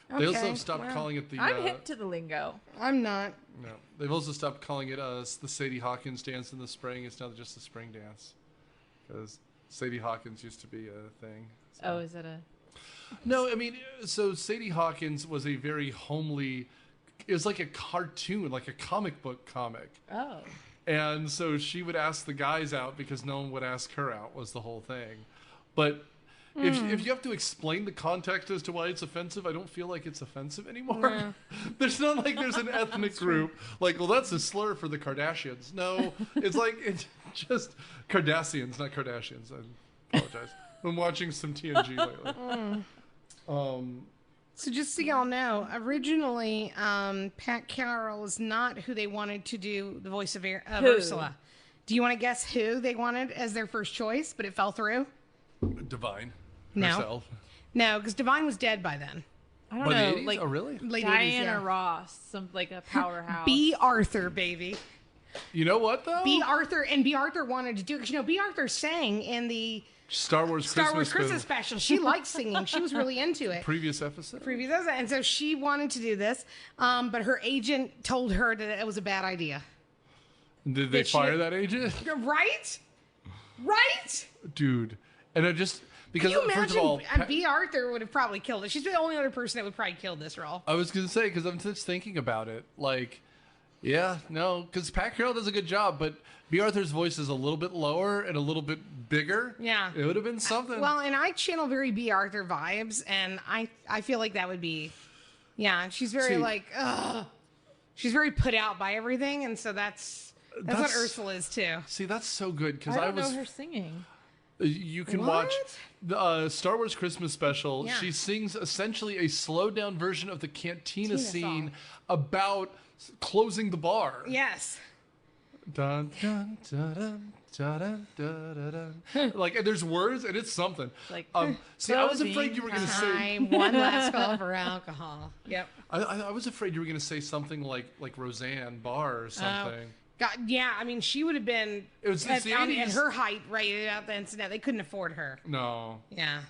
They also have stopped calling it the... I'm hip to the lingo. I'm not. No. They've also stopped calling it the Sadie Hawkins dance in the spring. It's now just the spring dance. Because Sadie Hawkins used to be a thing. So. Oh, is it a... No, I mean, so Sadie Hawkins was a very homely... It was like a cartoon, like a comic book comic. Oh. And so she would ask the guys out because no one would ask her out, was the whole thing. But If you have to explain the context as to why it's offensive, I don't feel like it's offensive anymore. There's not like there's an ethnic group like, well, that's a slur for the Kardashians. No, it's like it's just Cardassians, not Kardashians. I apologize. I'm watching some TNG lately. So just so y'all know, originally Pat Carroll is not who they wanted to do the voice of Ursula. Do you want to guess who they wanted as their first choice, but it fell through? Divine. No. Herself. No, because Divine was dead by then. I don't know. 80s? Like, oh, really? Late Diana 80s, Ross, like a powerhouse. B. Arthur, baby. You know what, though? B. Arthur wanted to do it. Because, B. Arthur sang in the Star Wars Christmas special. She liked singing. She was really into it. Previous episode. And so she wanted to do this, but her agent told her that it was a bad idea. Did they fire that agent? Right? Dude. And I just... Because, can you first imagine, of all... B. Arthur would have probably killed it. She's the only other person that would probably kill this role. I was going to say, because I'm just thinking about it. Like, yeah, no, because Pat Carroll does a good job, but B. Arthur's voice is a little bit lower and a little bit bigger. Yeah. It would have been something. Well, and I channel very B. Arthur vibes, and I feel like that would be... Yeah, she's very she's very put out by everything, and so that's what Ursula is too. See, that's so good, because I don't know her singing. You can watch the Star Wars Christmas special. Yeah. She sings essentially a slowed down version of the cantina scene song about closing the bar. Yes. Dun, dun, dun, dun, dun, dun, dun, dun. Like, and there's words, and it's something. Like, see, I was afraid you were going to say one last call for alcohol. Yep. I was afraid you were going to say something like Roseanne Barr or something. God, yeah, I mean, she would have been at her height right out the incident. They couldn't afford her. No. Yeah.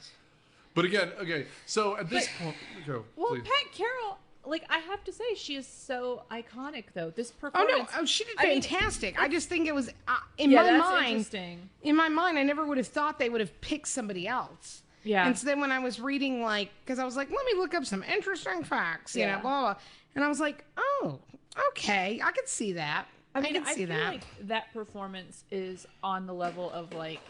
But again, okay, so at this point, go. Well, please. Pat Carroll, like, I have to say, she is so iconic, though. This performance. Oh, no, she did fantastic. I just think it was, in my mind, interesting. In my mind, I never would have thought they would have picked somebody else. Yeah. And so then when I was reading, because I was like, let me look up some interesting facts, you know, blah, blah. And I was like, oh, okay, I could see that. I feel like that performance is on the level of like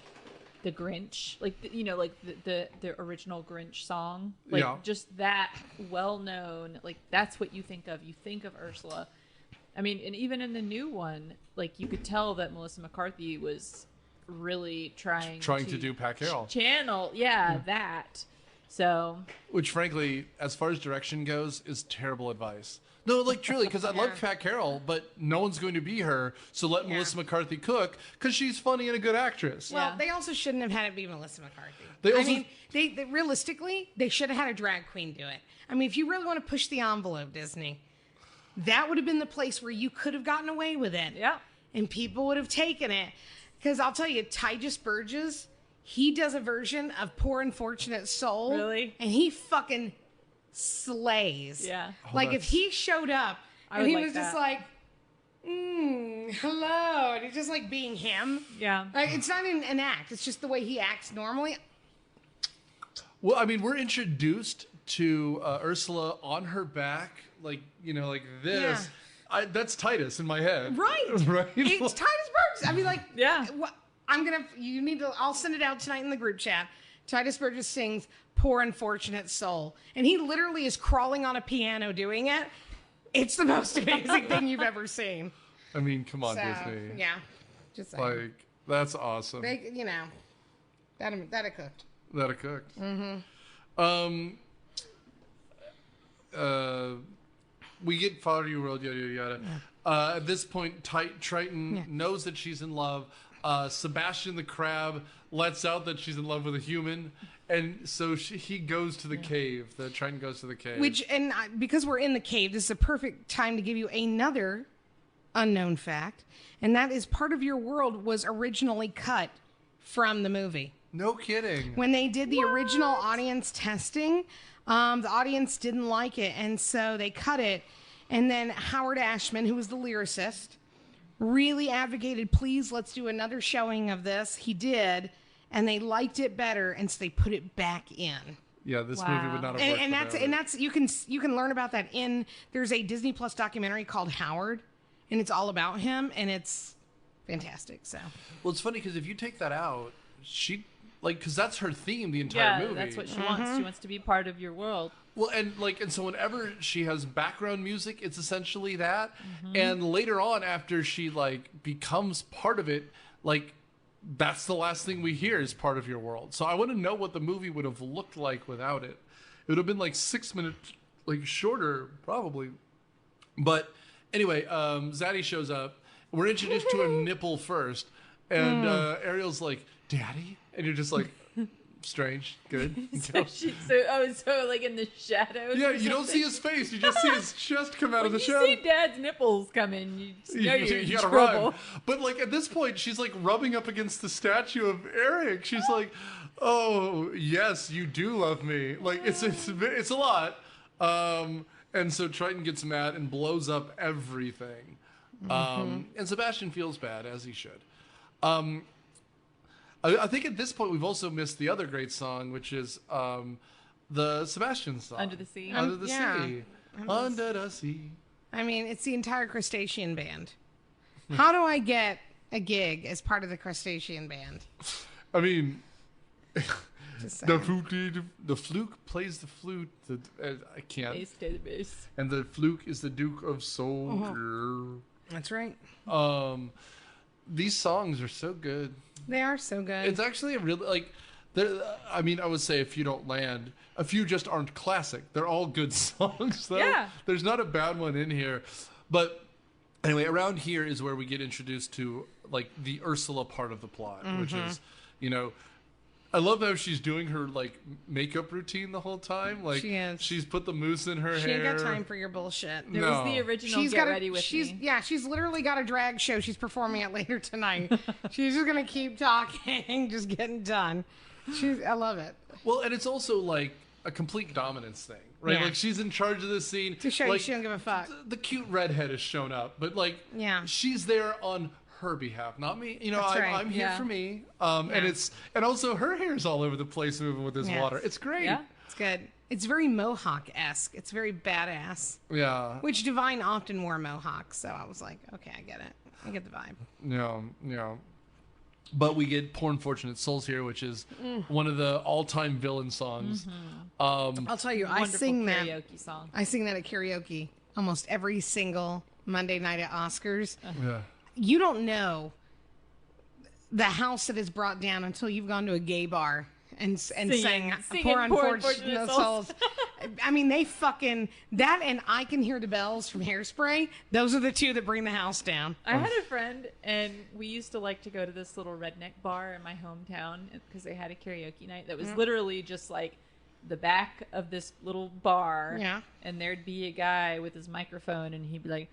the Grinch, like the original Grinch song, just that well known. Like that's what you think of. You think of Ursula. I mean, and even in the new one, like you could tell that Melissa McCarthy was really trying to do Pat Carroll channel, that. So, which frankly, as far as direction goes, is terrible advice. No, like truly, because I love Pat Carroll, but no one's going to be her. So let Melissa McCarthy cook because she's funny and a good actress. Well, they also shouldn't have had it be Melissa McCarthy. They realistically, they should have had a drag queen do it. I mean, if you really want to push the envelope, Disney, that would have been the place where you could have gotten away with it. Yeah, and people would have taken it. Because I'll tell you, Titus Burgess, he does a version of Poor Unfortunate Soul. Really? And he fucking slays. Yeah. Like if he showed up and he was just like, hello. And he's just like being him. Yeah. Like, it's not an act. It's just the way he acts normally. Well, I mean, we're introduced to Ursula on her back, like this. Yeah. That's Titus in my head. Right. Right. It's Titus Burgess. I mean, like, yeah. I'll send it out tonight in the group chat. Titus Burgess sings Poor Unfortunate Soul. And he literally is crawling on a piano doing it. It's the most amazing thing you've ever seen. I mean, come on, Disney. Yeah. Just saying. Like, that's awesome. That cooked. That cooked. Mm-hmm. We get Father You World, yada, yada, yada. Yeah. At this point, Triton knows that she's in love. Sebastian the Crab lets out that she's in love with a human. And so he goes to the cave. The Triton goes to the cave. Because we're in the cave, this is a perfect time to give you another unknown fact. And that is part of your world was originally cut from the movie. No kidding. When they did the original audience testing, the audience didn't like it. And so they cut it. And then Howard Ashman, who was the lyricist, really advocated, please, let's do another showing of this. He did. And they liked it better. And so they put it back in. Yeah, this movie would not have worked. And that's you can learn about that there's a Disney Plus documentary called Howard. And it's all about him. And it's fantastic. So. Well, it's funny because if you take that out, she like, because that's her theme the entire movie. That's what she wants. She wants to be part of your world. Well, and so whenever she has background music, it's essentially that. And later on, after she like becomes part of it, like that's the last thing we hear is part of your world. So I want to know what the movie would have looked like without it. It would have been like 6 minutes, like shorter, probably. But anyway, Zaddy shows up. We're introduced to a nipple first, and Ariel's like, "Daddy," and you're just like. Strange. Good. So like in the shadows. Yeah, you don't see his face. You just see his chest come out of the shadow. You see Dad's nipples come in. You know you're in gotta trouble. run. But like at this point, she's like rubbing up against the statue of Eric. She's like, "Oh yes, you do love me." Like it's a lot. And so Triton gets mad and blows up everything. And Sebastian feels bad, as he should. I think at this point we've also missed the other great song, which is the Sebastian song. Under the Sea. Under the Sea. Under the Sea. I mean, it's the entire Crustacean Band. How do I get a gig as part of the Crustacean Band? I mean, the fluke plays the flute. I can't. Bass to the bass. And the fluke is the Duke of Soul. That's right. These songs are so good. They are so good. It's actually a really, like, I mean, I would say A Few Don't Land. A few just aren't classic. They're all good songs, though. Yeah. There's not a bad one in here. But anyway, around here is where we get introduced to, like, the Ursula part of the plot, which is, you know, I love how she's doing her, like, makeup routine the whole time. Like, she is. She's put the mousse in her hair. She ain't got time for your bullshit. There was the original Get Ready With Me. Yeah, she's literally got a drag show she's performing at later tonight. She's just going to keep talking, just getting done. I love it. Well, and it's also, like, a complete dominance thing, right? Yeah. Like, she's in charge of this scene. To show like, you she don't give a fuck. The cute redhead has shown up, but, like, yeah. She's there on her behalf, not me. You know, I'm here for me. And also her hair's all over the place moving with this water. It's great. Yeah. It's good. It's very Mohawk-esque. It's very badass. Yeah. Which Divine often wore mohawks, so I was like, okay, I get it. I get the vibe. Yeah. But we get Poor Unfortunate Souls here, which is one of the all-time villain songs. I'll tell you, I sing that. Karaoke song. I sing that at karaoke almost every single Monday night at Oscars. Yeah. You don't know the house that is brought down until you've gone to a gay bar and sang Poor Unfortunate Souls. I mean, they fucking, that and I Can Hear the Bells from Hairspray, those are the two that bring the house down. I had a friend, and we used to like to go to this little redneck bar in my hometown because they had a karaoke night that was literally just like the back of this little bar. Yeah. And there'd be a guy with his microphone, and he'd be like,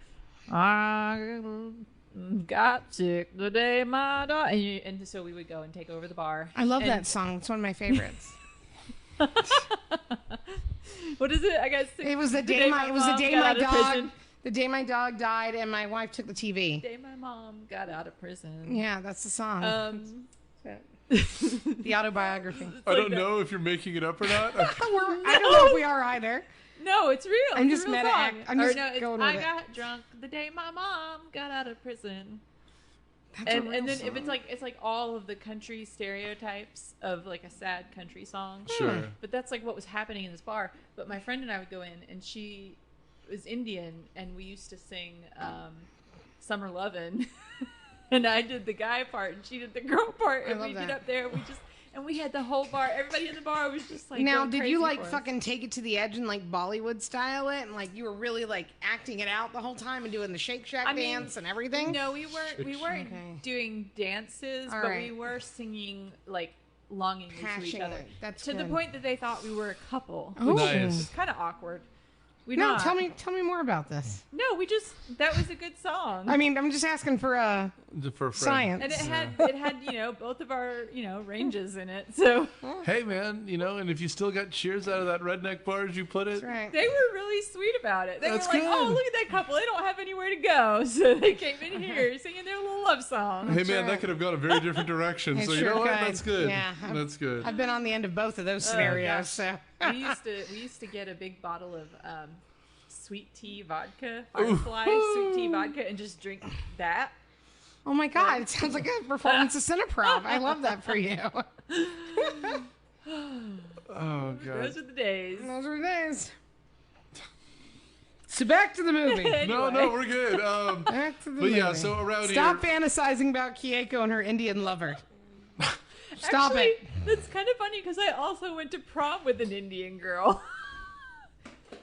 I got sick the day my daughter, and so we would go and take over the bar. I love that song. It's one of my favorites. What is it? I got sick. It was the day my dog. The day my dog died, and my wife took the TV. The day my mom got out of prison. Yeah, that's the song. The autobiography. I don't know if you're making it up or not. I don't know if we are either. No, it's real. I'm just going with it. I got drunk the day my mom got out of prison. And then song. if it's like all of the country stereotypes of like a sad country song. Sure. But that's like what was happening in this bar. But my friend and I would go in, and she was Indian, and we used to sing Summer Lovin'. And I did the guy part, and she did the girl part, and we did up there. And we had the whole bar. Everybody in the bar was just like. Now, did you like fucking take it to the edge and like Bollywood style it, and like you were really like acting it out the whole time and doing the Shake Shack dance and everything? No, we weren't doing dances, but we were singing like longingly to each other. That's to the point that they thought we were a couple. Oh, nice. It's kind of awkward. Tell me more about this. No, that was a good song. I mean, I'm just asking for science. And it had both of our ranges in it. So hey man, and if you still got cheers out of that redneck bar as you put it, that's right. They were really sweet about it. They were like, oh, look at that couple. They don't have anywhere to go, so they came in here singing their little love song. Hey man, that could have gone a very different direction. So you know what? That's good. Yeah, that's good. I've been on the end of both of those scenarios. So we used to get a big bottle of sweet tea vodka, Firefly sweet tea vodka, and just drink that. Oh my God, it sounds like a performance of Cineprov. I love that for you. Oh, God. Those are the days. Those are the days. So back to the movie. Anyway. No, we're good. Back to the But movie. yeah, so around Stop here. fantasizing about Keiko and her Indian lover. Stop Actually, it. That's kind of funny because I also went to prom with an Indian girl.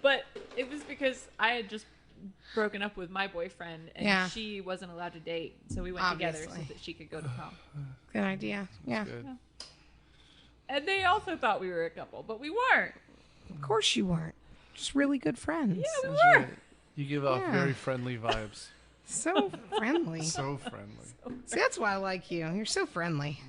But it was because I had just broken up with my boyfriend and she wasn't allowed to date. So we went together so that she could go to prom. Good idea. Yeah. Good. And they also thought we were a couple, but we weren't. Of course you weren't. Just really good friends. Yeah, we That's were. right. You give off very friendly vibes. So friendly. So friendly. See, that's why I like you. You're so friendly.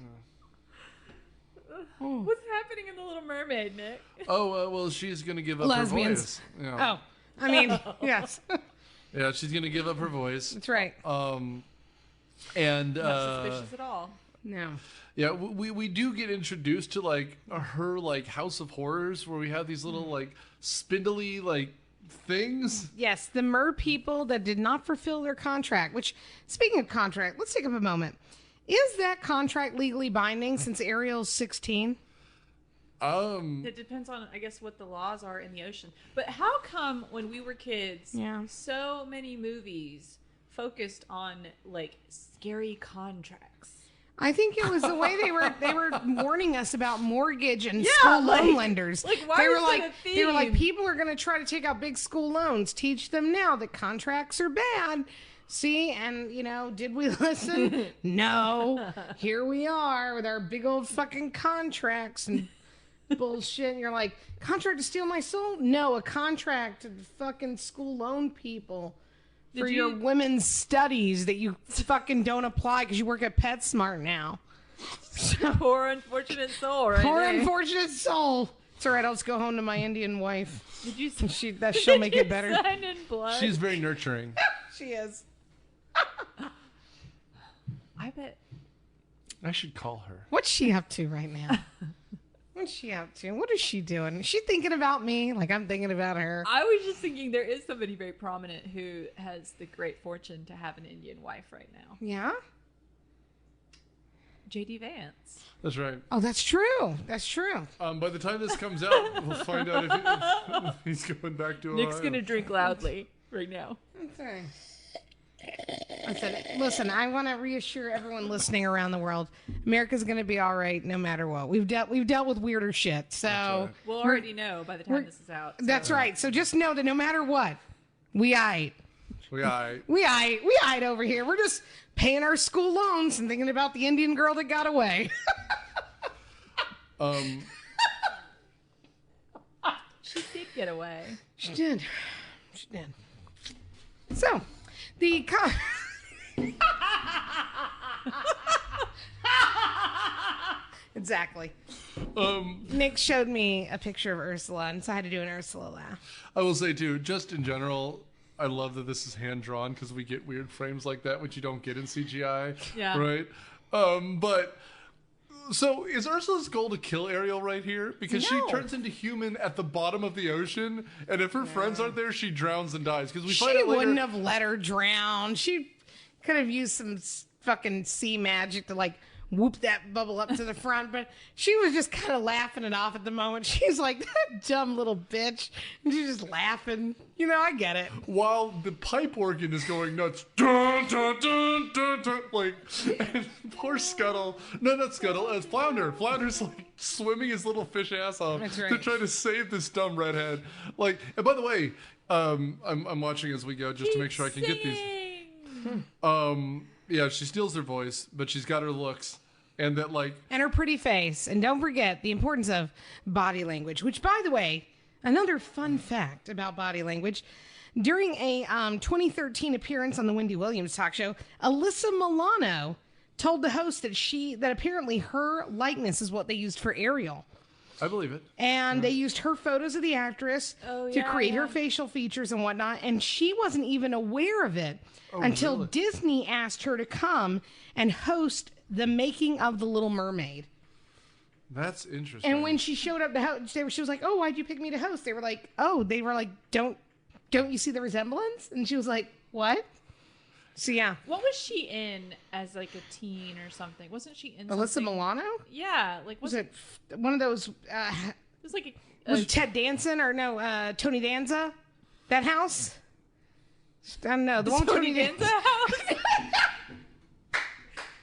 What's happening in The Little Mermaid, Nick? Oh, well, she's going to give up Lesbians. her voice. Yeah. Oh, I mean, yes. Yeah, she's going to give up her voice. That's right. And Not suspicious at all. No. yeah, we do get introduced to like her like House of Horrors where we have these little like spindly like things. Yes, the mer people that did not fulfill their contract, which, speaking of contract, let's take up a moment. Is that contract legally binding since Ariel's 16? It depends on, I guess, what the laws are in the ocean. But how come when we were kids, so many movies focused on like scary contracts? I think it was the way they were warning us about mortgage and school loan lenders. Like, why they were is like that a they were like theme? people are going to try to take out big school loans. Teach them now that contracts are bad. See, and did we listen? No. Here we are with our big old fucking contracts and bullshit. And you're like, contract to steal my soul? No, a contract to fucking school loan people. For your women's studies that you fucking don't apply because you work at PetSmart now. Poor unfortunate soul, right? Poor there. unfortunate soul. It's all right. I'll just go home to my Indian wife. Did you? She'll make it better. Sign in blood? She's very nurturing. She is. I bet. I should call her. What's she up to right now? What's she up to? What is she doing? Is she thinking about me like I'm thinking about her? I was just thinking there is somebody very prominent who has the great fortune to have an Indian wife right now. Yeah? J.D. Vance. That's right. Oh, that's true. That's true. By the time this comes out, we'll find out if he's going back to Ohio. Nick's going to drink loudly right now. Okay. Listen, I want to reassure everyone listening around the world, America's going to be all right no matter what. We've dealt with weirder shit. So right. We'll already know by the time this is out. So. That's right. So just know that no matter what, we aight. We aight. We aight over here. We're just paying our school loans and thinking about the Indian girl that got away. She did get away. She did. So, exactly. Nick showed me a picture of Ursula, and so I had to do an Ursula laugh. I will say too, just in general, I love that this is hand drawn because we get weird frames like that which you don't get in CGI. Yeah. Right. But so is Ursula's goal to kill Ariel right here? Because she turns into human at the bottom of the ocean, and if her friends aren't there, she drowns and dies. Because we find She out later. wouldn't have let her drown. She could have used some fucking sea magic to like whoop that bubble up to the front, but she was just kind of laughing it off at the moment. She's like, that dumb little bitch. And she's just laughing. I get it. While the pipe organ is going nuts, dun, dun, dun, dun, dun, like, and poor Scuttle, no, not Scuttle, it's Flounder. Flounder's like swimming his little fish ass off to try to save this dumb redhead. Like, and by the way, I'm watching as we go just to make sure I can get these. Yeah, she steals her voice, but she's got her looks. And that, like... And her pretty face. And don't forget the importance of body language, which, by the way, another fun fact about body language. During a 2013 appearance on the Wendy Williams talk show, Alyssa Milano told the host that apparently her likeness is what they used for Ariel. I believe it. And they used her photos of the actress to create her facial features and whatnot. And she wasn't even aware of it until Disney asked her to come and host the making of The Little Mermaid. That's interesting. And when she showed up to host, she was like, "Oh, why'd you pick me to host?" They were like, "Don't you see the resemblance?" And she was like, "What?" So yeah. What was she in as like a teen or something? Wasn't she in Alyssa something? Milano? Yeah, like Was it one of those? it was like Was it Ted Danson or no? Tony Danza? That house? I don't know. The one with Tony Danza house?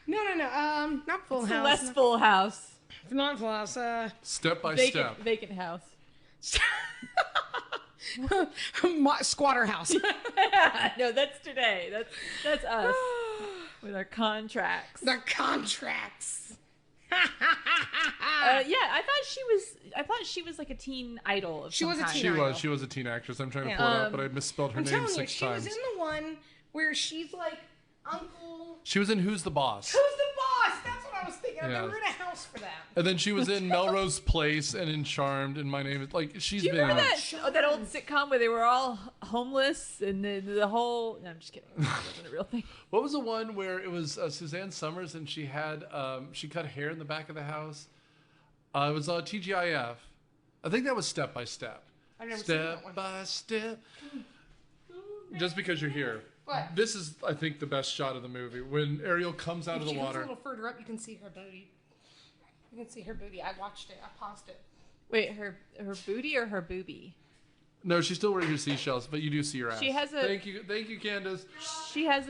No. Not Full It's House. less Full House. Not Full House. Step by step. Vacant house. Squatter House. No, that's today. That's us with our contracts. The contracts. Yeah, I thought she was like a teen idol of She some was a kind. teen She was a teen actress. I'm trying to Yeah. pull it up, but I misspelled her I'm name telling you, 6 she times. was in the one where she's like Uncle. She was in Who's the Boss? Who's the boss? That's what I was thinking. Yeah. They were in a house for that. And then she was in Melrose Place and in Charmed and My Name is like she's Do you been remember that old sitcom where they were all homeless and the whole? No, I'm just kidding. That wasn't a real thing. What was the one where it was Suzanne Summers and she had she cut hair in the back of the house? It was TGIF. I think that was Step by Step. I've never seen that one. Step by Step. Just because you're here. What? This is, I think, the best shot of the movie. When Ariel comes out of the If she goes water. a little further up, you can see her booty. You can see her booty. I watched it. I paused it. Wait, her booty or her boobie? No, she's still wearing her seashells, but you do see her ass. She has a. Thank you, Candace. She has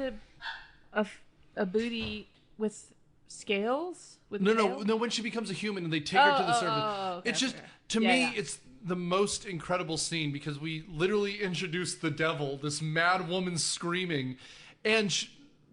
a booty with scales. With No, tail? when she becomes a human and they take her to the surface. okay, It's just, okay. to Yeah, me, yeah. it's the most incredible scene because we literally introduced the devil, this mad woman screaming. And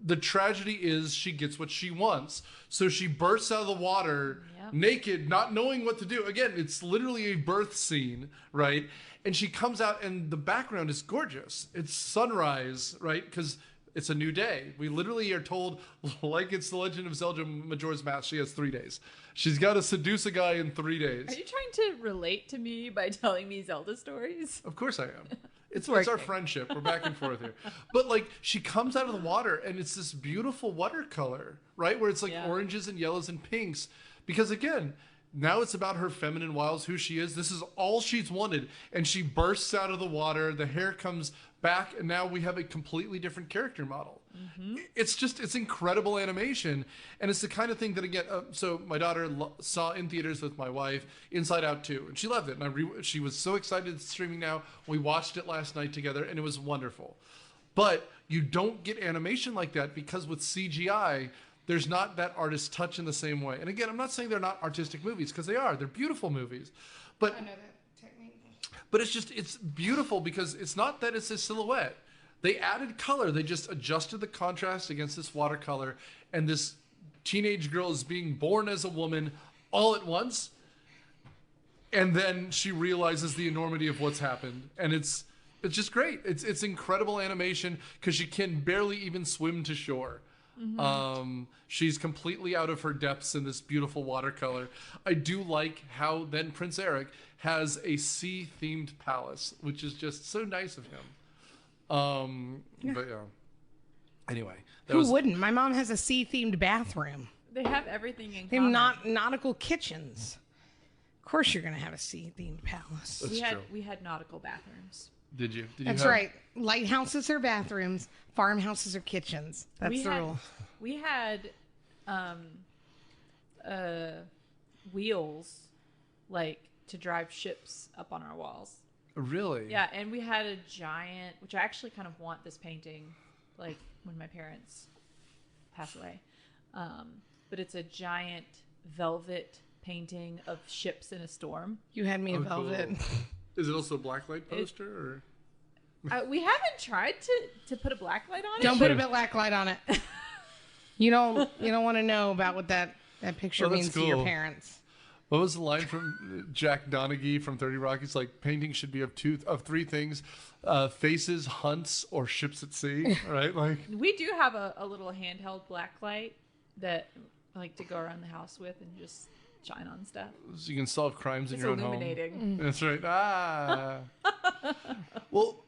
the tragedy is she gets what she wants. So she bursts out of the water naked, not knowing what to do. Again, it's literally a birth scene, right? And she comes out and the background is gorgeous. It's sunrise, right? Because it's a new day. We literally are told, like it's the Legend of Zelda Majora's Mask, she has 3 days. She's got to seduce a guy in 3 days. Are you trying to relate to me by telling me Zelda stories? Of course I am. It's working. our friendship. We're back and forth here. But like she comes out of the water and it's this beautiful watercolor, right? Where it's like oranges and yellows and pinks. Because again, now it's about her feminine wiles, who she is. This is all she's wanted. And she bursts out of the water. The hair comes back. And now we have a completely different character model. Mm-hmm. It's incredible animation. And it's the kind of thing that, again, so my daughter saw in theaters with my wife Inside Out 2. And she loved it. And she was so excited it's streaming now. We watched it last night together and it was wonderful. But you don't get animation like that because with CGI, there's not that artist touch in the same way. And again, I'm not saying they're not artistic movies because they are. They're beautiful movies. But I know that technique. But it's beautiful because it's not that it's a silhouette. They added color. They just adjusted the contrast against this watercolor. And this teenage girl is being born as a woman all at once. And then she realizes the enormity of what's happened. And it's just great. It's incredible animation because she can barely even swim to shore. Mm-hmm. She's completely out of her depths in this beautiful watercolor. I do like how then Prince Eric has a sea-themed palace, which is just so nice of him. But yeah. Anyway, Who wouldn't? My mom has a sea-themed bathroom. They have everything in They have common. nautical kitchens. Of course, you're gonna have a sea-themed palace. We had nautical bathrooms. Did you? That's right. Lighthouses are bathrooms. Farmhouses are kitchens. That's the rule. We had wheels, like, to drive ships up on our walls. Really? Yeah, and we had a giant, which I actually kind of want this painting, like, when my parents pass away. But it's a giant velvet painting of ships in a storm. You had me a velvet. Cool. Is it also a blacklight poster? Or? We haven't tried to put a black light on it. Don't put a black light on it. You don't want to know about what that picture means to your parents. What was the line from Jack Donaghy from 30 Rock? He's like, painting should be of 3 things: faces, hunts, or ships at sea. Right? Like we do have a little handheld black light that I like to go around the house with and just shine on stuff. So you can solve crimes in your own home. It's illuminating. That's right. Well,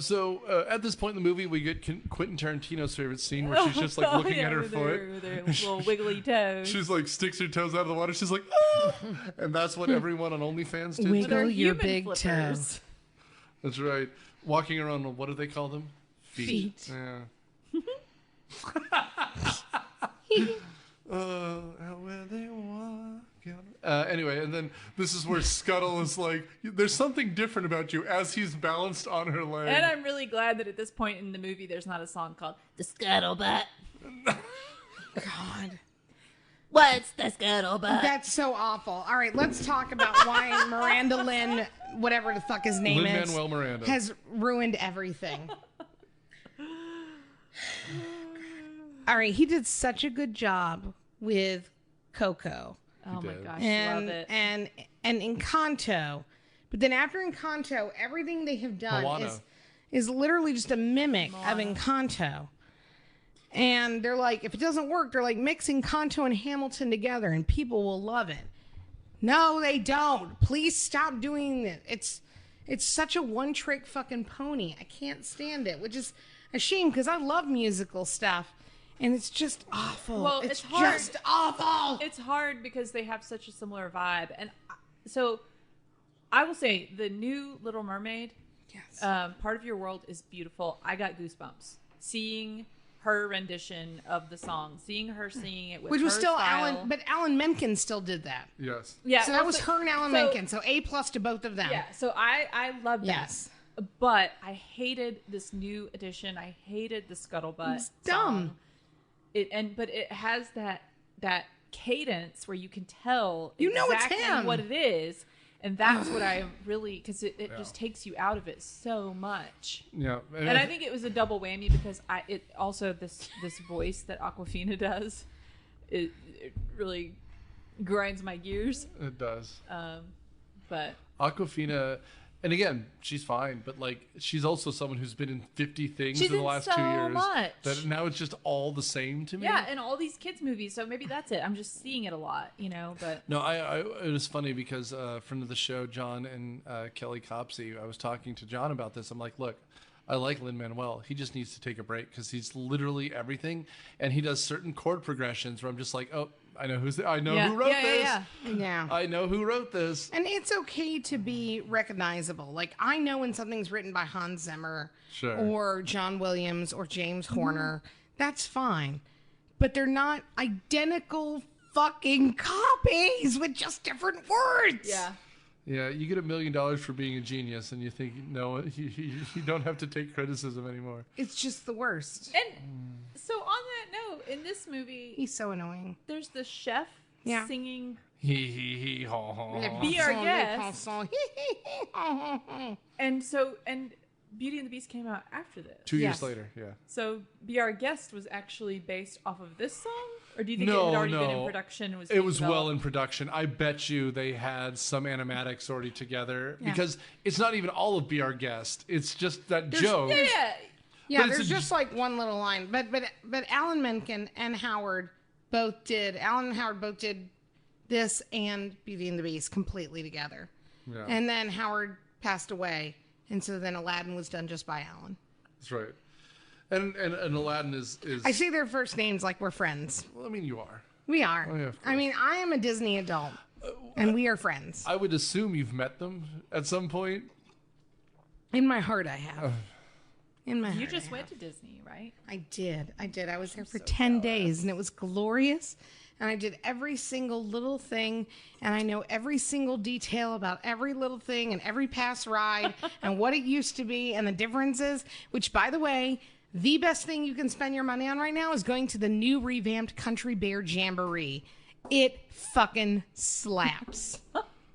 so at this point in the movie, we get Quentin Tarantino's favorite scene where she's just like looking at her foot. With her little wiggly toes. She's like sticks her toes out of the water. She's like, ah! And that's what everyone on OnlyFans did. Wiggle your human big flippers. toe. That's right. Walking around, what do they call them? Feet. Yeah. Out where they walk. Anyway, and then this is where Scuttle is like, there's something different about you as he's balanced on her leg. And I'm really glad that at this point in the movie, there's not a song called The Scuttlebutt. God. What's the scuttlebutt? That's so awful. All right, let's talk about why Miranda Lynn, whatever the fuck his name is, Lin-Manuel Miranda, has ruined everything. All right, he did such a good job with Coco. Oh my gosh, and, love it. And Encanto. But then after Encanto, everything they have done is literally just a mimic of Encanto. And they're like, if it doesn't work, they're like, mix Encanto and Hamilton together and people will love it. No, they don't. Please stop doing it. It's such a one-trick fucking pony. I can't stand it, which is a shame because I love musical stuff. And it's just awful. Well, it's hard. just awful. It's hard because they have such a similar vibe. And so I will say the new Little Mermaid, yes. Part of Your World is beautiful. I got goosebumps seeing her rendition of the song, seeing her singing it with which was her still style. Alan Menken still did that. Yes. Yeah. So that was her and Alan Menken. So A+ to both of them. Yeah. So I love that. Yes. But I hated this new edition. I hated the Scuttlebutt. It's dumb. But it has that cadence where you can tell exactly it's him. What it is. And that's what I really, because it just takes you out of it so much. Yeah. And I think it was a double whammy because it also, this voice that Awkwafina does, it really grinds my gears. It does. But Awkwafina, and again, she's fine, but like she's also someone who's been in 50 things in the last so 2 years. Much. That now it's just all the same to me. Yeah, and all these kids movies, so maybe that's it. I'm just seeing it a lot, but no, it was funny because friend of the show, John and Kelly Copsey, I was talking to John about this. I'm like, look, I like Lin-Manuel. He just needs to take a break because he's literally everything, and he does certain chord progressions where I'm just like, oh, I know who wrote this. Yeah. I know who wrote this. And it's okay to be recognizable. Like, I know when something's written by Hans Zimmer or John Williams or James Horner. That's fine. But they're not identical fucking copies with just different words. Yeah. Yeah, you get $1 million for being a genius, and you think, no, you don't have to take criticism anymore. It's just the worst. And so on that note, in this movie, he's so annoying. There's the chef singing He ha ha. Be Our Guest. And Beauty and the Beast came out after this. 2 years later, yeah. So Be Our Guest was actually based off of this song? Or do you think it had already been in production? It was well in production. I bet you they had some animatics already together because it's not even all of Be Our Guest. It's just that joke. Yeah, there's just like one little line. But Alan Menken and Howard both did. Alan and Howard both did this and Beauty and the Beast completely together. Yeah. And then Howard passed away, and so then Aladdin was done just by Alan. That's right. And Aladdin is... I say their first names like we're friends. Well, I mean, you are. We are. Oh, yeah, I mean, I am a Disney adult, and we are friends. I would assume you've met them at some point. In my heart, I have. In my heart, you just went to Disney, right? I did. I was there for 10 days, and it was glorious. And I did every single little thing, and I know every single detail about every little thing and every past ride and what it used to be and the differences, which, by the way... The best thing you can spend your money on right now is going to the new revamped Country Bear Jamboree. It fucking slaps.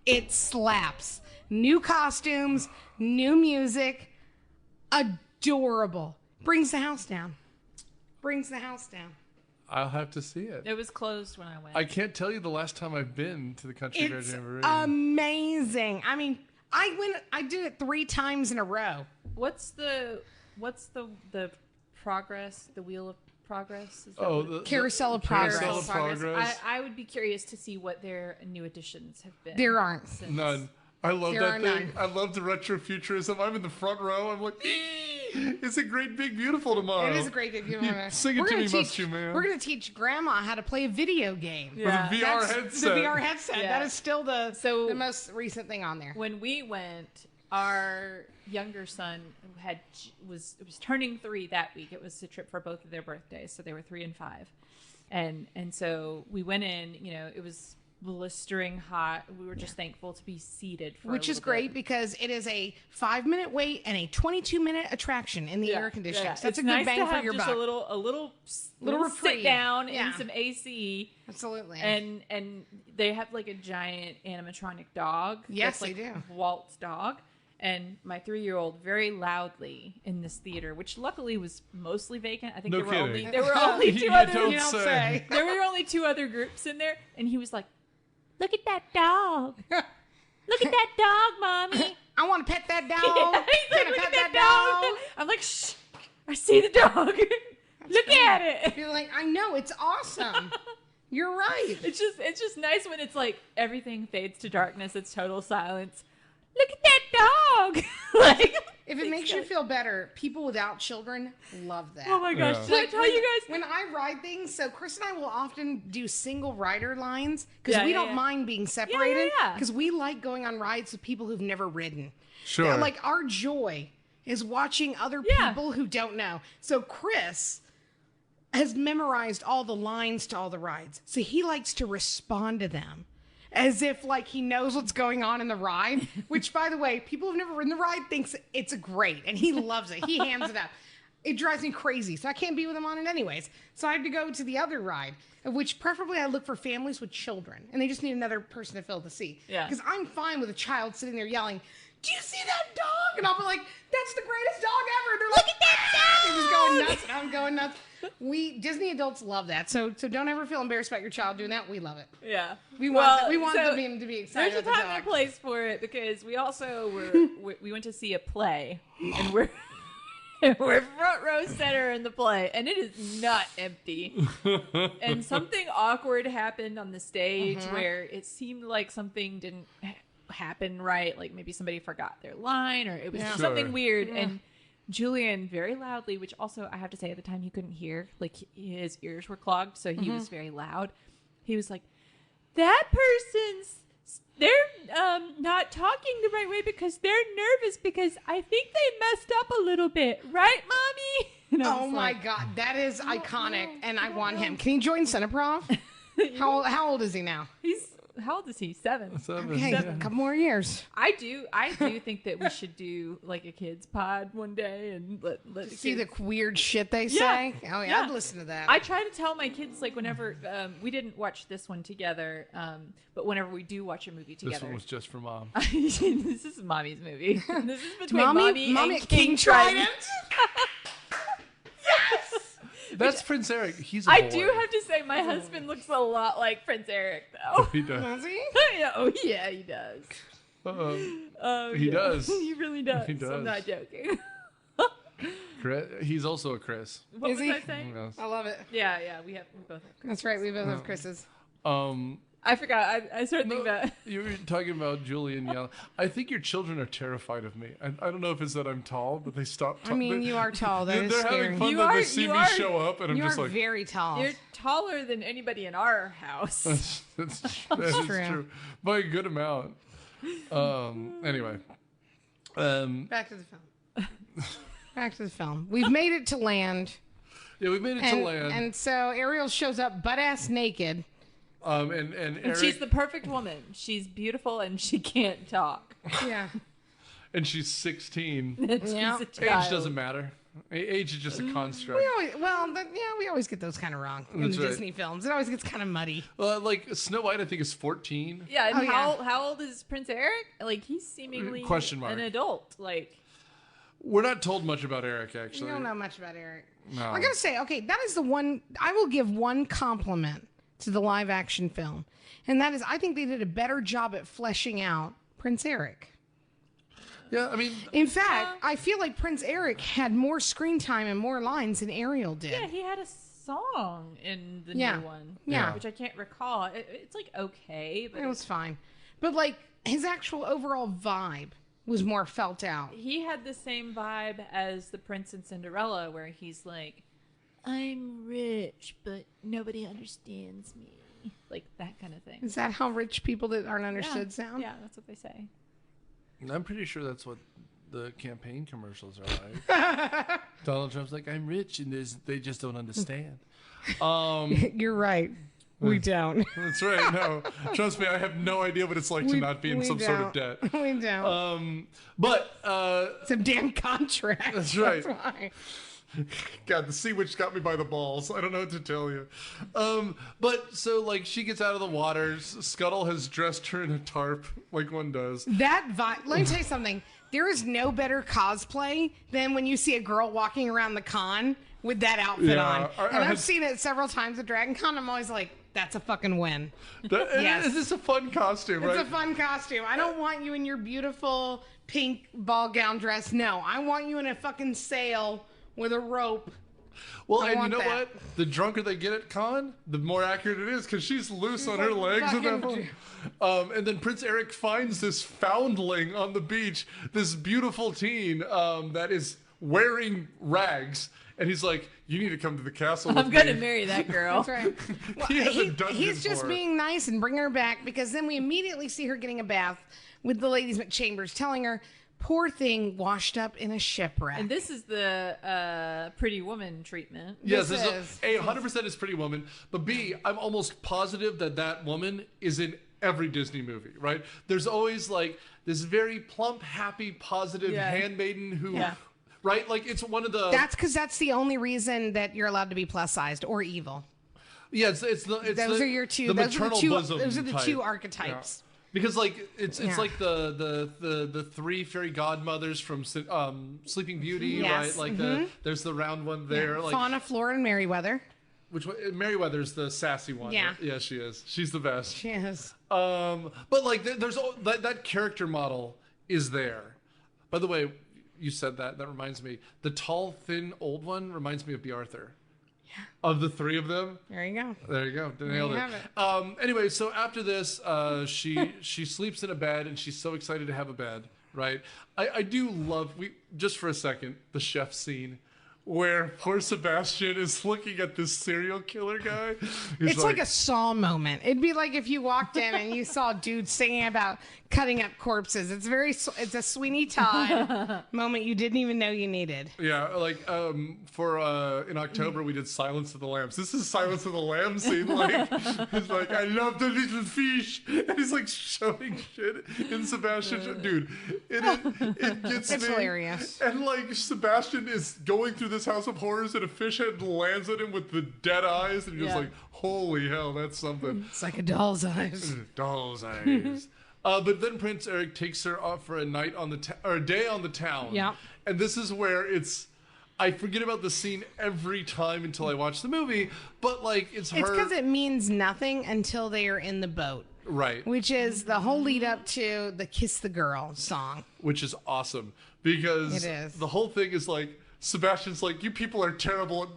It slaps. New costumes, new music. Adorable. Brings the house down. I'll have to see it. It was closed when I went. I can't tell you the last time I've been to the Country Bear Jamboree. It's amazing. I mean, I did it 3 times in a row. What's the progress, the wheel of progress? Is that the Carousel of Progress. Carousel of Progress. I would be curious to see what their new additions have been. There aren't. None. I love that thing. I love the retrofuturism. I'm in the front row. I'm like, it's a great, big, beautiful tomorrow. It is a great, big, beautiful tomorrow. Sing it to me, must you, man. We're going to teach Grandma how to play a video game. Yeah. With a VR headset. The VR headset. Yeah. That is still the most recent thing on there. When we went, our younger son was turning 3 that week. It was a trip for both of their birthdays, so they were 3 and 5, and so we went in. It was blistering hot. We were just thankful to be seated for which is great because it is a 5-minute wait and a 22-minute attraction in the air conditioning. Yeah. So that's it's a good nice bang to for have your just buck. a little reprieve. sit down in some AC. Absolutely. And they have like a giant animatronic dog. Yes, that's, like, they do. Walt's dog. And my 3-year-old very loudly in this theater, which luckily was mostly vacant. I think there were only two other. Don't say. There were only 2 other groups in there, and he was like, "Look at that dog! Look at that dog, mommy! I want to pet that dog. Yeah, he's like, Can I look pet at that dog!" I'm like, "Shh! I see the dog. Look at it." You're like, I know, it's awesome. You're right. It's just nice when it's like everything fades to darkness. It's total silence. Look at that dog. Like, if it makes you feel better, people without children love that. Oh my gosh. Yeah. Did I tell you guys? When I ride things, so Chris and I will often do single rider lines because we don't mind being separated because we like going on rides with people who've never ridden. Sure. Like our joy is watching other people who don't know. So Chris has memorized all the lines to all the rides. So he likes to respond to them as if like he knows what's going on in the ride, which by the way, people who've never ridden the ride thinks it's great and he loves it. He hands it up. It drives me crazy. So I can't be with him on it anyways. So I had to go to the other ride, of which preferably I look for families with children and they just need another person to fill the seat. Yeah. Because I'm fine with a child sitting there yelling, "Do you see that dog?" And I'll be like, "That's the greatest dog ever." They're like, "Look at that dog!" They're just going nuts and I'm going nuts. Disney adults love that. So don't ever feel embarrassed about your child doing that. We love it. Yeah. We want them to be excited There's a about the time and dog. place for it because we also we went to see a play and we're front row center in the play and it is not empty. And something awkward happened on the stage where it seemed like something didn't happen right. Like maybe somebody forgot their line or it was just something weird. Yeah. And Julian very loudly, which also I have to say at the time he couldn't hear, like his ears were clogged, so he was very loud. He was like, "That they're not talking the right way because they're nervous because I think they messed up a little bit, right, mommy?" Oh my God, that is iconic, and I want him. Can he join Cineprof? How old is he now? How old is he? 7. Okay, a couple more years. I do think that we should do like a kids pod one day and let the See kids... the weird shit they say. Oh yeah, I'd listen to that. I try to tell my kids like whenever we didn't watch this one together, but whenever we do watch a movie together, This one was just for mom. This is mommy's movie. This is between mommy and and King Trident. That's Prince Eric. He's a boy. I do have to say, my husband looks a lot like Prince Eric, though. He does. Does he? Oh, yeah, he does. He does. He really does. He does. I'm not joking. He's also a Chris. What Is was he? I saying? Yes. I love it. Yeah, we both have Chris. That's right. We both have Chris's. I forgot. I started thinking about... You were talking about Julian yelling. I think your children are terrified of me. I don't know if it's that I'm tall, but they stop talking. I mean, you are tall. That is They're scary. having fun You that are- they see you me are- show up, and I'm You just are like, very tall. You're taller than anybody in our house. that is true. true. By a good amount. Anyway. Back to the film. Back to the film. We've made it to land. Yeah, we made it to land. And so Ariel shows up butt-ass naked. And And Eric, she's the perfect woman. She's beautiful and she can't talk. Yeah. and she's 16. She's Yeah. a child. Age doesn't matter. Age is just a construct. We always get those kind of wrong in That's the right. Disney films. It always gets kind of muddy. Like Snow White, I think is 14. Yeah, and Oh, yeah. how old is Prince Eric? Like, he's seemingly Question mark. an adult. Like, We're not told much about Eric, We actually. don't know much about Eric. No. I gotta say, okay, that is the one I will give one compliment to the live action film, and that is I think they did a better job at fleshing out Prince Eric. Yeah, I mean, In fact, I feel like Prince Eric had more screen time and more lines than Ariel did. yeah, he had a song in the Yeah. new one. Yeah. Which I can't recall. It's like okay, but It was fine, but like his actual overall vibe was more felt out. he had the same vibe as the Prince and Cinderella, where he's like, "I'm rich, but nobody understands me," like that kind of thing. Is that how rich people that aren't understood yeah. sound? Yeah, that's what they say. I'm pretty sure that's what the campaign commercials are like. Donald Trump's like, I'm rich, and they just don't understand. You're right. We don't. That's right. No, trust me, I have no idea what it's like to not be in some sort of debt. We don't. But it's a damn contract. That's right. That's why. God, the sea witch got me by the balls. I don't know what to tell you. But so like she gets out of the water. Scuttle has dressed her in a tarp, like one does. Let me tell you something. There is no better cosplay than when you see a girl walking around the con with that outfit on. And I've seen it several times at Dragon Con. I'm always like, that's a fucking win. Yes. Is this a fun costume, right? It's a fun costume. I don't want you in your beautiful pink ball gown dress. No, I want you in a fucking sail with a rope. Well, and you know what? The drunker they get at con, the more accurate it is, because she's loose on her legs at that point. And then Prince Eric finds this foundling on the beach, this beautiful teen that is wearing rags. And he's like, you need to come to the castle with I'm going to marry that girl. That's right. Well, he's just being nice and bringing her back, because then we immediately see her getting a bath with the ladies' chambers, telling her, poor thing, washed up in a shipwreck. And this is the Pretty Woman treatment. Yes, this is. A, 100% is Pretty Woman. But B, I'm almost positive that woman is in every Disney movie, right? There's always like this very plump, happy, positive handmaiden who... Yeah. Right? Like, it's one of the... That's because that's the only reason that you're allowed to be plus-sized or evil. Yeah, those are your two... The maternal bosom Those are the type. two archetypes. Yeah. Because, like, it's like the three fairy godmothers from Sleeping Beauty, right? Like, there's the round one there. Yeah. Like, Fauna, Flora, and Merryweather. Which one? Merryweather's the sassy one. Yeah. Yeah, she is. She's the best. She is. But, like, there's that character model is there. By the way... You said that. That reminds me. The tall, thin, old one reminds me of B. Arthur. Yeah. Of the three of them. There you go. There you go. Nailed it. Anyway, so after this, she sleeps in a bed, and she's so excited to have a bed, right? I do love, just for a second, the chef scene. Where poor Sebastian is looking at this serial killer guy. It's like a Saw moment. It'd be like if you walked in and you saw dudes singing about cutting up corpses. It's a Sweeney Todd moment you didn't even know you needed. Yeah, like in October we did Silence of the Lambs. This is Silence of the Lambs scene. Like he's like, I love the little fish, and he's like shoving shit in Sebastian's dude. It gets it's me. Hilarious. And like Sebastian is going through this house of horrors, and a fish head lands at him with the dead eyes, and you're just like, holy hell, that's something. It's like a doll's eyes. Doll's eyes. But then Prince Eric takes her off for a night on a day on the town. Yeah. And this is where I forget about the scene every time until I watch the movie, but like it's because it means nothing until they are in the boat. Right. Which is the whole lead up to the Kiss the Girl song. Which is awesome because it is. The whole thing is like, Sebastian's like, you people are terrible at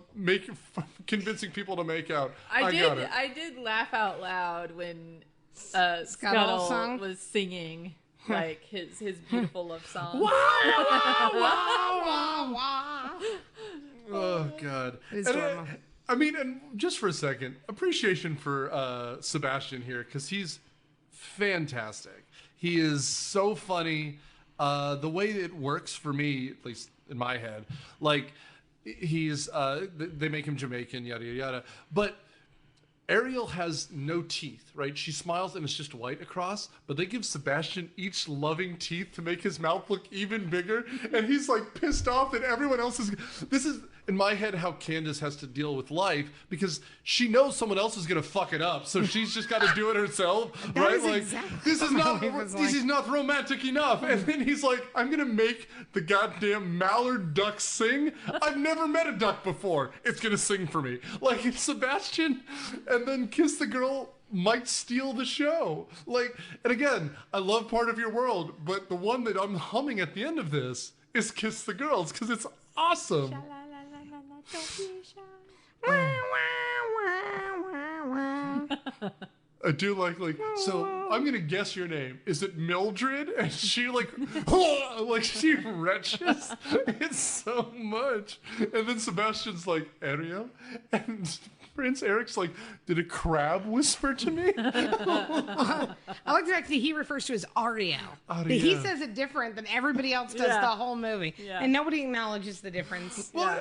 convincing people to make out. I did laugh out loud when Scuttle was singing like his beautiful love song. Wow, wow, wow, wow, wow. Oh God. And just for a second, appreciation for Sebastian here, because he's fantastic. He is so funny. The way it works for me, at least in my head, like he's they make him Jamaican, yada yada yada, but Ariel has no teeth, right? She smiles and it's just white across, but they give Sebastian each loving teeth to make his mouth look even bigger, and he's like pissed off that everyone else is. This is in my head how Candace has to deal with life, because she knows someone else is gonna fuck it up, so she's just got to do it herself, right? Like exactly this is not romantic enough, and then he's like, I'm gonna make the goddamn mallard duck sing. I've never met a duck before. It's gonna sing for me. Like it's Sebastian, and then Kiss the Girl might steal the show. Like, and again, I love Part of Your World, but the one that I'm humming at the end of this is Kiss the Girls, because it's awesome. Don't be shy. I do like, so I'm going to guess your name. Is it Mildred? And she like she retches. It's so much. And then Sebastian's like, Ariel? And Prince Eric's like, did a crab whisper to me? I like the fact that he refers to as Ariel. That he says it different than everybody else does the whole movie. Yeah. And nobody acknowledges the difference. Well,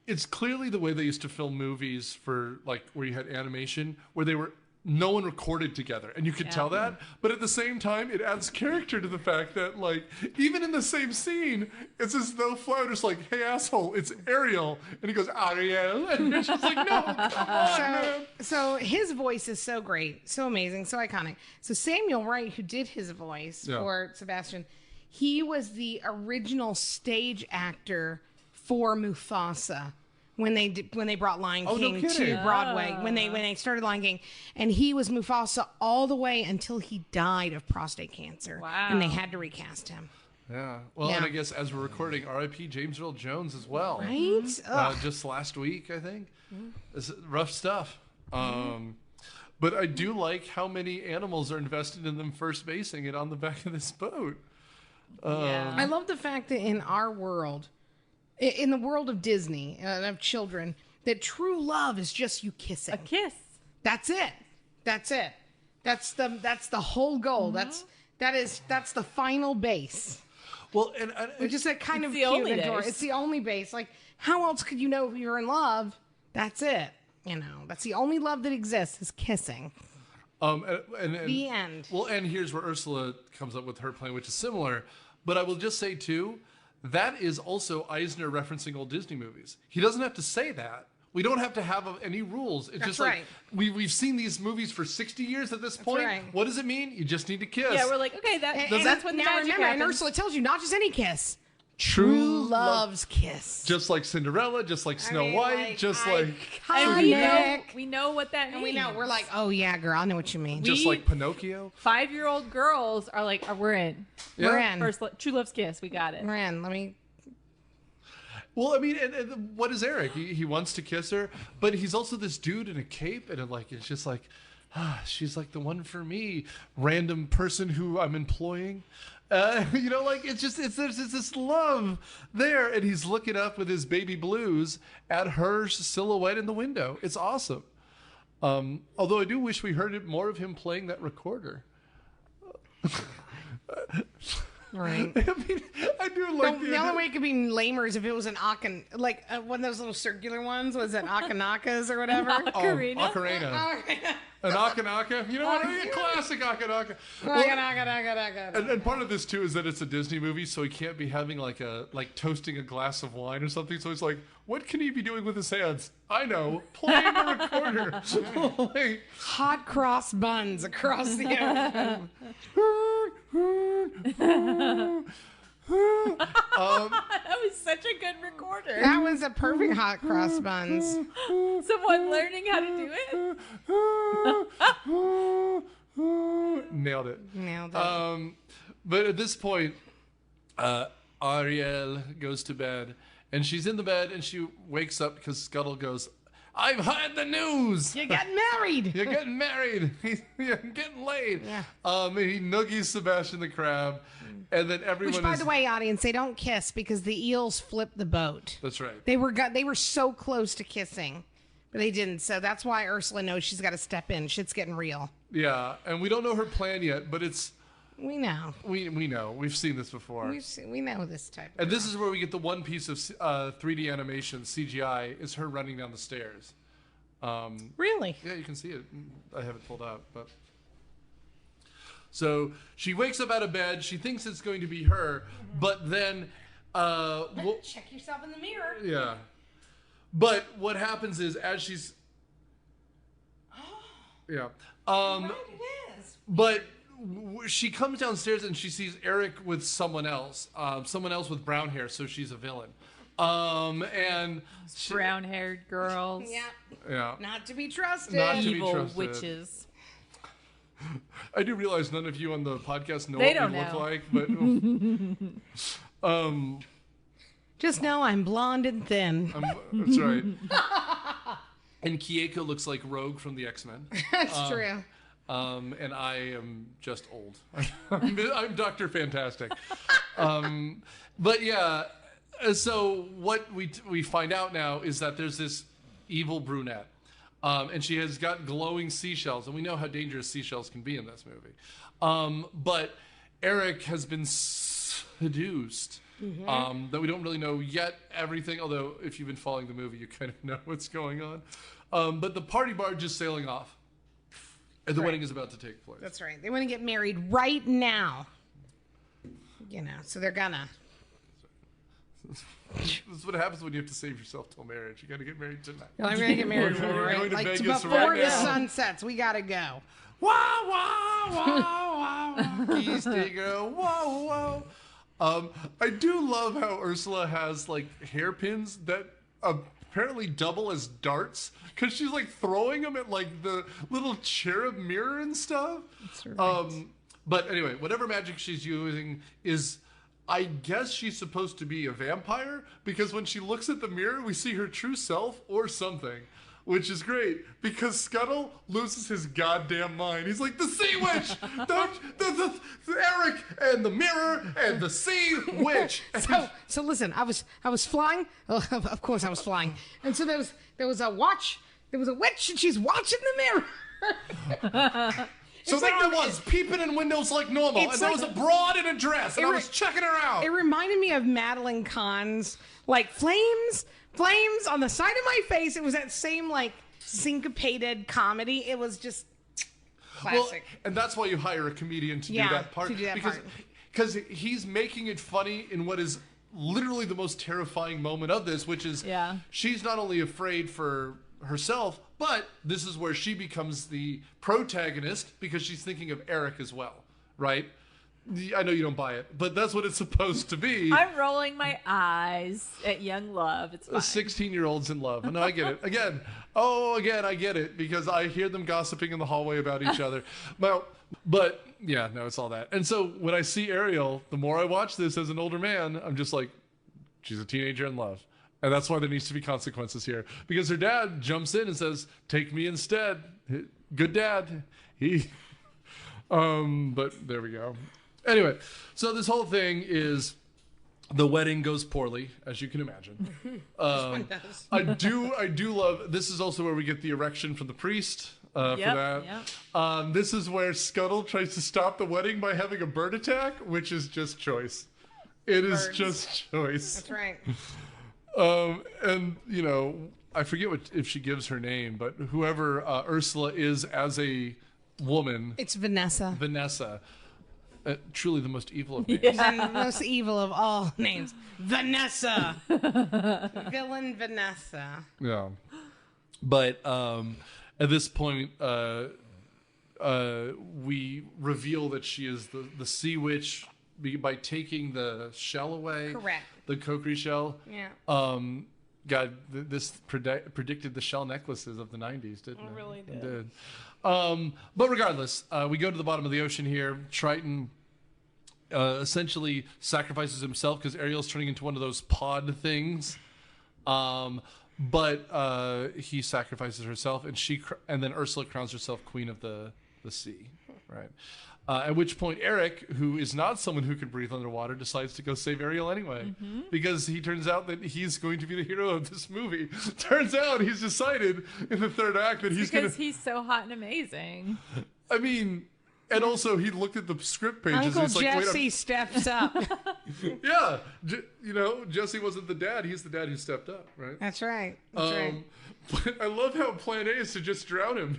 it's clearly the way they used to film movies for like where you had animation where no one recorded together, and you could tell that. But at the same time, it adds character to the fact that like even in the same scene, it's as though Flouder's like, "Hey asshole, it's Ariel," and he goes Ariel, and it's just like, "No, come on, man." So his voice is so great, so amazing, so iconic. So Samuel Wright, who did his voice for Sebastian, he was the original stage actor for Mufasa when they brought Lion King to Broadway, when they started Lion King, and he was Mufasa all the way until he died of prostate cancer. Wow. And they had to recast him. Yeah. Well, and I guess as we're recording, R.I.P. James Earl Jones as well. Right? Just last week, I think. It's rough stuff. But I do like how many animals are invested in them first basing it on the back of this boat. I love the fact that in our world, in the world of Disney and of children, that true love is just you kissing. A kiss. That's it. That's it. That's the whole goal. That's the final base. Well, and which is a kind of cute. It's the only base. Like, how else could you know if you're in love? That's it. You know, that's the only love that exists is kissing. And the end. Well, and here's where Ursula comes up with her plan, which is similar. But I will just say too, that is also Eisner referencing old Disney movies. He doesn't have to say that. We don't have to have any rules. It's just like we've seen these movies for 60 years at this point. Right. What does it mean? You just need to kiss. Yeah, we're like, okay, that's when the magic happens. And Ursula tells you not just any kiss. True love's kiss. Just like Cinderella, just like Snow White, just like... And we know what that means. And we know. We're like, oh yeah, girl, I know what you mean. Just like Pinocchio. 5-year-old girls are like, we're in. Yeah. We're in. First, true love's kiss. We got it. We're in. Let me... Well, I mean, and what is Eric? He wants to kiss her, but he's also this dude in a cape, and it's just like, she's like the one for me. Random person who I'm employing. There's this love there, and he's looking up with his baby blues at her silhouette in the window. It's awesome. Although I do wish we heard more of him playing that recorder. Right. I mean, I do like the only way it could be lamer is if it was an one of those little circular ones. Was it Akanakas or whatever? Ocarina. An Akanaka. You know what? A classic Akanaka. And part of this too is that it's a Disney movie, so he can't be having like toasting a glass of wine or something. So he's like, what can he be doing with his hands? I know, playing a recorder. Hot cross buns across the ocean. That was such a good recorder. That was a perfect hot cross buns. Someone learning how to do it. Nailed it. But at this point, Ariel goes to bed, and she's in the bed, and she wakes up because Scuttle goes, I've heard the news. You're getting married. You're getting married. You're getting laid. Yeah. And he noogies Sebastian the crab, and then everyone. Which, by the way, audience, they don't kiss because the eels flipped the boat. That's right. They were so close to kissing, but they didn't. So that's why Ursula knows she's got to step in. Shit's getting real. Yeah, and we don't know her plan yet, but it's. We know. We know. We've seen this before. We know this type. And this is where we get the one piece of 3D animation, CGI, is her running down the stairs. Really? Yeah, you can see it. I have it pulled out, but. So she wakes up out of bed. She thinks it's going to be her, but then. Check yourself in the mirror. Yeah. But what happens is as she's. Yeah. Right, it is. But. She comes downstairs and she sees Eric with someone else with brown hair, so she's a villain. And brown-haired girls. Yeah. Not to be trusted. Evil witches. I do realize none of you on the podcast know what we look like, but just know I'm blonde and thin. That's right. And Keiko looks like Rogue from the X-Men. That's true. And I am just old. I'm Dr. Fantastic. But yeah, so what we find out now is that there's this evil brunette. And she has got glowing seashells. And we know how dangerous seashells can be in this movie. But Eric has been seduced. That we don't really know yet everything, although if you've been following the movie, you kind of know what's going on. But the party barge is sailing off, and the wedding is about to take place. That's right. They want to get married right now. So they're gonna. This is what happens when you have to save yourself till marriage. You got to get married tonight. No, I'm gonna get married We're going to Vegas before right the now. sun sets. We gotta go. Wow, wow, wow, wow. Keys digger, whoa, whoa. I do love how Ursula has like hairpins that apparently double as darts because she's like throwing them at like the little cherub mirror and stuff. That's right. But anyway, whatever magic she's using is, I guess she's supposed to be a vampire because when she looks at the mirror, we see her true self or something. Which is great because Scuttle loses his goddamn mind. He's like, the sea witch, the Eric and the mirror and the sea witch. So listen, I was flying. Oh, of course I was flying. And so there was a witch and she's watching the mirror. So there I was, peeping in windows like normal, and there was a broad in a dress, and I was checking her out. It reminded me of Madeline Kahn's, like, flames on the side of my face. It was that same, like, syncopated comedy. It was just classic. Well, and that's why you hire a comedian to do that part. Because he's making it funny in what is literally the most terrifying moment of this, which is she's not only afraid for herself, but this is where she becomes the protagonist because she's thinking of Eric as well, right? I know you don't buy it, but that's what it's supposed to be. I'm rolling my eyes at young love. It's fine. 16-year-olds in love. No, I get it. Again, I get it because I hear them gossiping in the hallway about each other. But yeah, no, it's all that. And so when I see Ariel, the more I watch this as an older man, I'm just like, she's a teenager in love. And that's why there needs to be consequences here. Because her dad jumps in and says, take me instead. Good dad. But there we go. Anyway, so this whole thing is the wedding goes poorly, as you can imagine. I do love, this is also where we get the erection from the priest for that. Yep. This is where Scuttle tries to stop the wedding by having a bird attack, which is just choice. It is just choice. That's right. And I forget if she gives her name, but whoever Ursula is as a woman, it's Vanessa. Truly the most evil of names. And the most evil of all names, Vanessa. Villain Vanessa. Yeah, but at this point, we reveal that she is the sea witch by taking the shell away. Correct. The Kokiri shell. Yeah. God, this predicted the shell necklaces of the 90s, didn't it? It really did. It did. But regardless, we go to the bottom of the ocean here. Triton essentially sacrifices himself because Ariel's turning into one of those pod things. But he sacrifices herself, and then Ursula crowns herself queen of the sea, right? At which point Eric, who is not someone who can breathe underwater, decides to go save Ariel anyway. Because he turns out that he's going to be the hero of this movie. Turns out he's decided in the third act that because he's so hot and amazing. I mean, and also he looked at the script pages Uncle and he's like, Jesse steps up. Yeah. Jesse wasn't the dad. He's the dad who stepped up, right? That's right. That's right. But I love how plan A is to just drown him.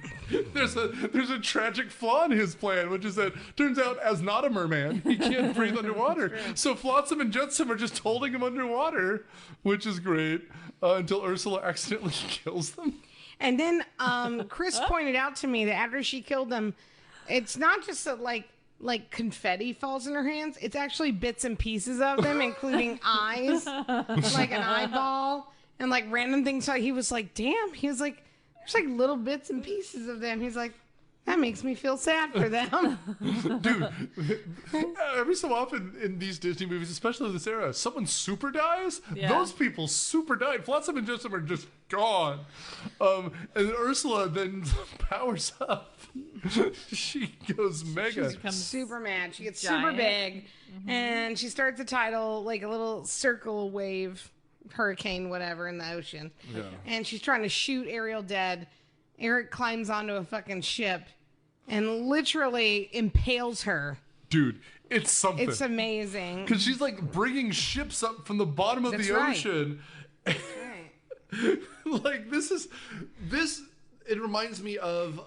There's a tragic flaw in his plan, which is that turns out as not a merman, he can't breathe underwater. So Flotsam and Jetsam are just holding him underwater, which is great, until Ursula accidentally kills them. And then Chris pointed out to me that after she killed them, it's not just that like confetti falls in her hands. It's actually bits and pieces of them, including eyes, like an eyeball. And random things. So he was like, damn. He was like, there's little bits and pieces of them. He's like, That makes me feel sad for them. Dude, every so often in these Disney movies, especially this era, someone super dies. Yeah. Those people super died. Flotsam and Jetsam are just gone. And Ursula then powers up. She goes mega. She becomes super mad. She gets giant. super big, and she starts a tidal, like a little circle wave, hurricane, whatever, in the ocean. Yeah. And she's trying to shoot Ariel dead. Eric climbs onto a fucking ship and literally impales her. Dude, it's something. It's amazing. Because she's like bringing ships up from the bottom of That's the right. ocean. Right. Like, it reminds me of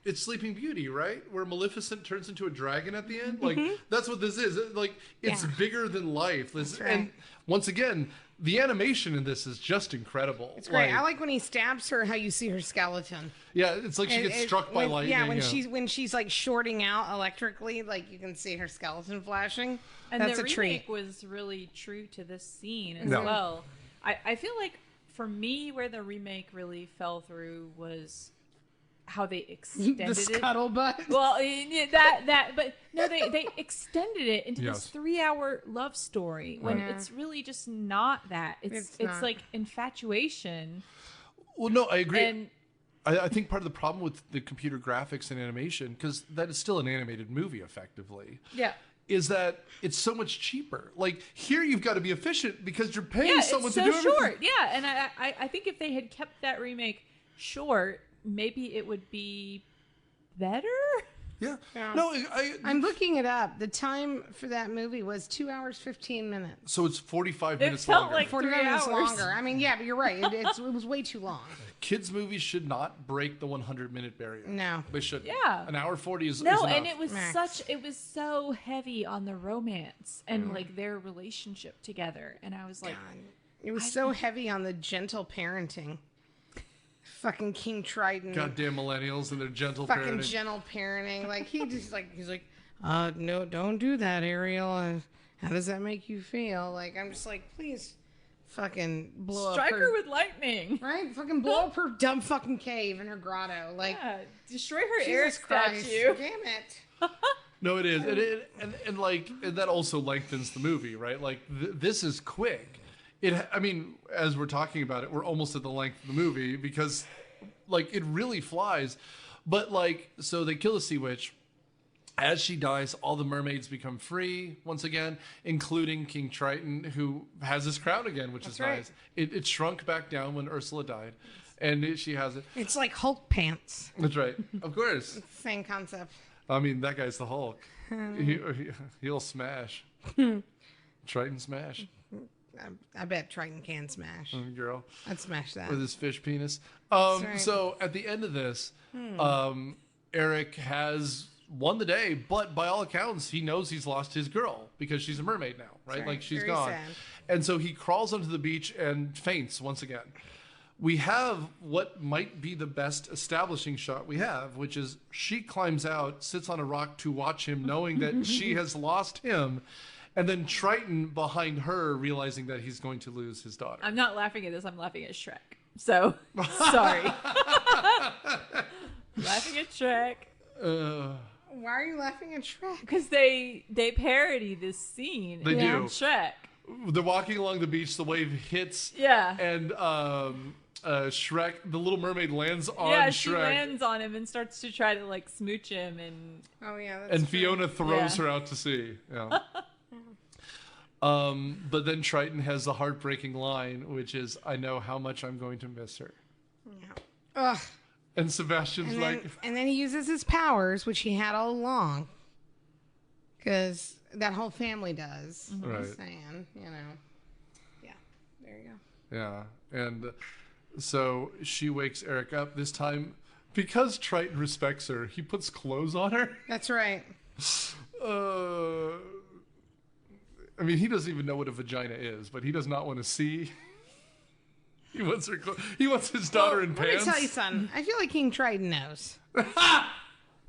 it's Sleeping Beauty, right? Where Maleficent turns into a dragon at the end. Like, that's what this is. Like, it's bigger than life. That's right. And once again, the animation in this is just incredible. It's great. I like when he stabs her, how you see her skeleton. Yeah, it's like she gets struck by lightning. Yeah, when she's like shorting out electrically, like you can see her skeleton flashing. And that's the a remake treat. was really true to this scene as well. I feel like for me, where the remake really fell through was how they extended the scuttlebutt. Well, but no, they extended it into this 3-hour love story when it's really just not that. It's like infatuation. Well, no, I agree. And I think part of the problem with the computer graphics and animation, because that is still an animated movie, effectively. Yeah. Is that it's so much cheaper. Like, here you've got to be efficient because you're paying someone it's to so do everything. short. Yeah, and I think if they had kept that remake short, maybe it would be better. Yeah. Yeah. No, I'm looking it up. The time for that movie was 2 hours 15 minutes. so it's 45 minutes felt longer. like 45 3 minutes hours. longer. I mean, yeah, but you're right. It was way too long. Kids movies should not break the 100-minute barrier. No. They shouldn't. Yeah. An hour 40 is No, enough. and it was Max. it was so heavy on the romance and like their relationship together, and I was like, It was so heavy on the gentle parenting. Fucking King Triton. Goddamn millennials and their gentle Fucking parenting. gentle parenting. Like he's like, no, don't do that, Ariel. How does that make you feel? Like I'm just like, please, fucking blow strike up her with lightning. right. Fucking blow up her dumb fucking cave in her grotto. Like Yeah, destroy her Jesus Eric Christ, statue. damn it. No, it is. And like, and that also lengthens the movie, right? Like, this is quick. I mean, as we're talking about it, we're almost at the length of the movie because, like, it really flies. But, like, so they kill the sea witch. As she dies, all the mermaids become free once again, including King Triton, who has his crown again, which is right. nice. It shrunk back down when Ursula died, and she has it. It's like Hulk pants. That's right. Of course. Same concept. I mean, that guy's the Hulk. He'll smash. Triton smash. I bet Triton can smash. Girl. I'd smash that. With his fish penis. right. So at the end of this, Eric has won the day, but by all accounts, he knows he's lost his girl because she's a mermaid now, right? Like she's Very gone. sad. And so he crawls onto the beach and faints once again. We have what might be the best establishing shot we have, which is she climbs out, sits on a rock to watch him, knowing that she has lost him. And then Triton behind her, realizing that he's going to lose his daughter. I'm not laughing at this. I'm laughing at Shrek. So sorry. Laughing at Shrek Why are you laughing at Shrek? because they parody this scene They in do. Shrek. They're walking along the beach, the wave hits, Yeah. and Shrek, the Little Mermaid, lands on Yeah, Shrek. she lands on him and starts to try to like smooch him, and Oh yeah, that's And true. Fiona throws Yeah. her out to sea. Yeah. But then Triton has the heartbreaking line, which is, "I know how much I'm going to miss her." Yeah. Ugh. And Sebastian's And like, then he uses his powers, which he had all along, because that whole family does. I'm Right. just saying, you know. Yeah. There you go. yeah. And so she wakes Eric up this time. Because Triton respects her, he puts clothes on her. That's right. I mean, he doesn't even know what a vagina is, but he does not want to see. He wants her. He wants his daughter in Let pants. me tell you something. I feel like King Triton knows. All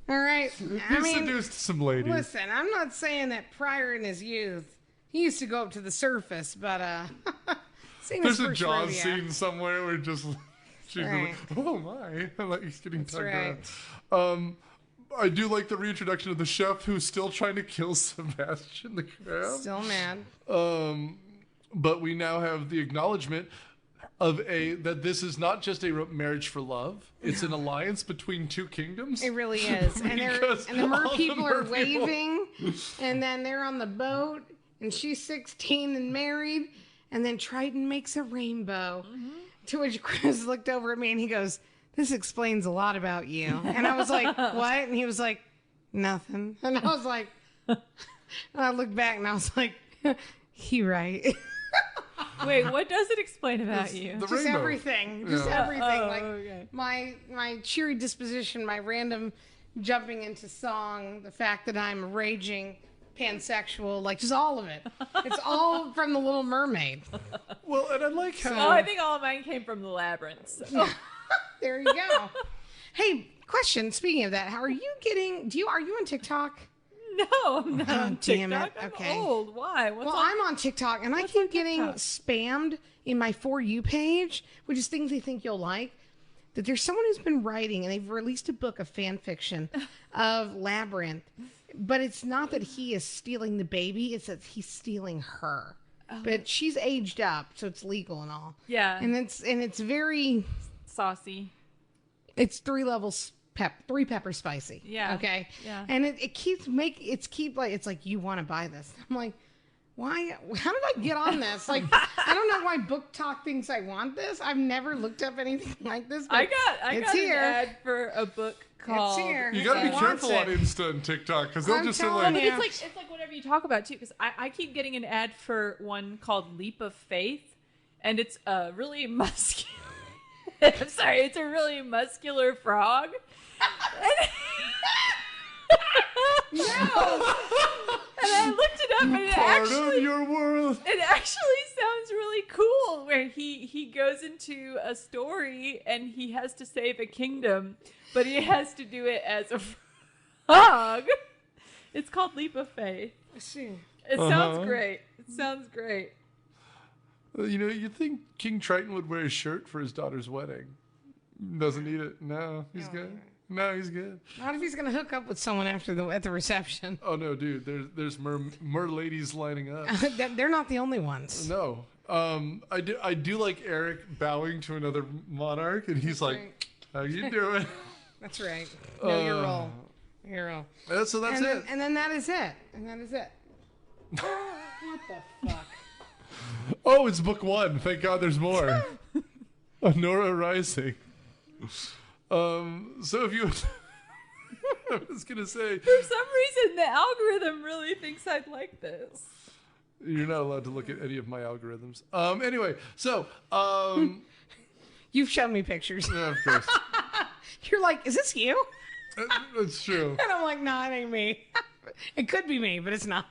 right. He I mean, seduced some ladies. listen, I'm not saying that prior in his youth he used to go up to the surface, but seeing There's his a first Jaws rodeo. scene somewhere where just She's right. like, oh my, I'm like, he's getting tugged right. around. I do like the reintroduction of the chef who's still trying to kill Sebastian the crab. Still mad. But we now have the acknowledgement of that this is not just a marriage for love. It's an alliance between two kingdoms. It really is. And the mer people are waving, and then they're on the boat, and she's 16 and married, and then Triton makes a rainbow. Mm-hmm. To which Chris looked over at me and he goes, "This explains a lot about you." And I was like, "What?" And he was like, "Nothing." And I was like, and I looked back and I was like, "He right." Wait, what does it explain about you? The Just rainbow. everything. Just everything. Like okay. my cheery disposition, my random jumping into song, the fact that I'm raging pansexual, like just all of it. It's all from the Little Mermaid. Well, and I like how... Oh, I think all of mine came from the labyrinth. So. There you go. Hey, question. Speaking of that, how are you getting? Are you on TikTok? No, I'm not on damn TikTok. it. Okay. I'm old. Why? I'm on TikTok, and I keep getting spammed in my For You page, which is things they think you'll like. That there's someone who's been writing, and they've released a book of fan fiction of Labyrinth, but it's not that he is stealing the baby; it's that he's stealing her. Oh. But she's aged up, so it's legal and all. Yeah, and it's very saucy. It's 3 levels. 3 pepper spicy. Yeah. Okay. Yeah. And it's like, you want to buy this. I'm like, why? How did I get on this? Like, I don't know why Book Talk thinks I want this. I've never looked up anything like this. But I got here. An ad for a book called. It's here. You gotta be careful on Insta and TikTok because they'll just say like. But it's like whatever you talk about too. Because I keep getting an ad for one called Leap of Faith, and it's a really muscular. I'm sorry, it's a really muscular frog. No. And I looked it up, and it actually sounds really cool. Where he goes into a story and he has to save a kingdom, but he has to do it as a frog. It's called Leap of Faith. It sounds great. It sounds great. You know, you'd think King Triton would wear a shirt for his daughter's wedding. Doesn't need it. No, he's good. No, he's good. Not if he's gonna hook up with someone at the reception. Oh no, dude! There's mer ladies lining up. They're not the only ones. No, I do like Eric bowing to another monarch, and he's like, "How you doing?" That's right. No, your role. Your role. So that's it. And then that is it. What the fuck? Oh, it's book 1. Thank God, there's more. Nora Rising. So if you, I was gonna say, for some reason the algorithm really thinks I'd like this. You're not allowed to look at any of my algorithms. Anyway, so you've shown me pictures. Yeah, of course. You're like, is this you? That's true. And I'm like, no, it ain't me. It could be me, but it's not.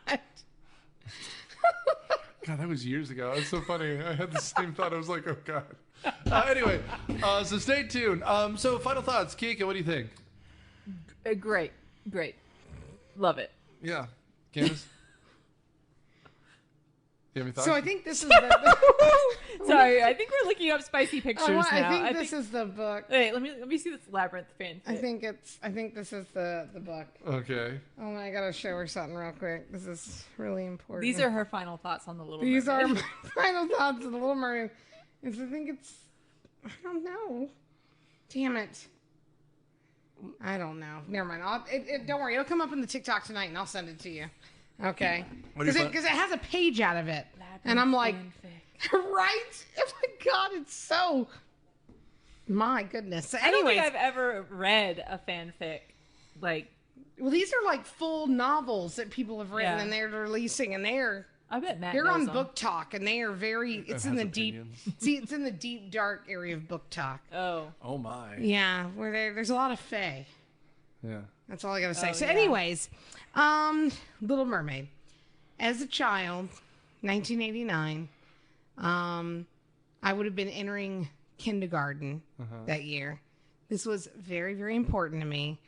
God, that was years ago. That's so funny. I had the same thought. I was like, oh God. Anyway, so stay tuned. So final thoughts. Keiko, what do you think? Great. Love it. Yeah. Candace? You have any thoughts? So I think this is the... Sorry, I think we're looking up spicy pictures now. I think this is the book. Wait, let me see this Labyrinth fanfic. I think this is the book. Okay. Oh my, I gotta show her something real quick. This is really important. These are her final thoughts on the Little These Mermaid. are my final thoughts on the Little Mermaid. I don't know. Damn it. I don't know. Never mind. Don't worry. It'll come up in the TikTok tonight, and I'll send it to you. Okay. Because it has a page out of it, and I'm like, right? Oh my God, it's so. My goodness. So I don't anyways, think I've ever read a fanfic like. Well, these are like full novels that people have written, and they're releasing, and I bet Matt they're knows on them. Book Talk, and they are very. It's in the opinions. deep. See, it's in the deep dark area of Book Talk. Oh my. Yeah, where there's a lot of fae. Yeah. That's all I gotta say. So, yeah. anyways, Little Mermaid. As a child, 1989, I would have been entering kindergarten that year. This was very, very important to me.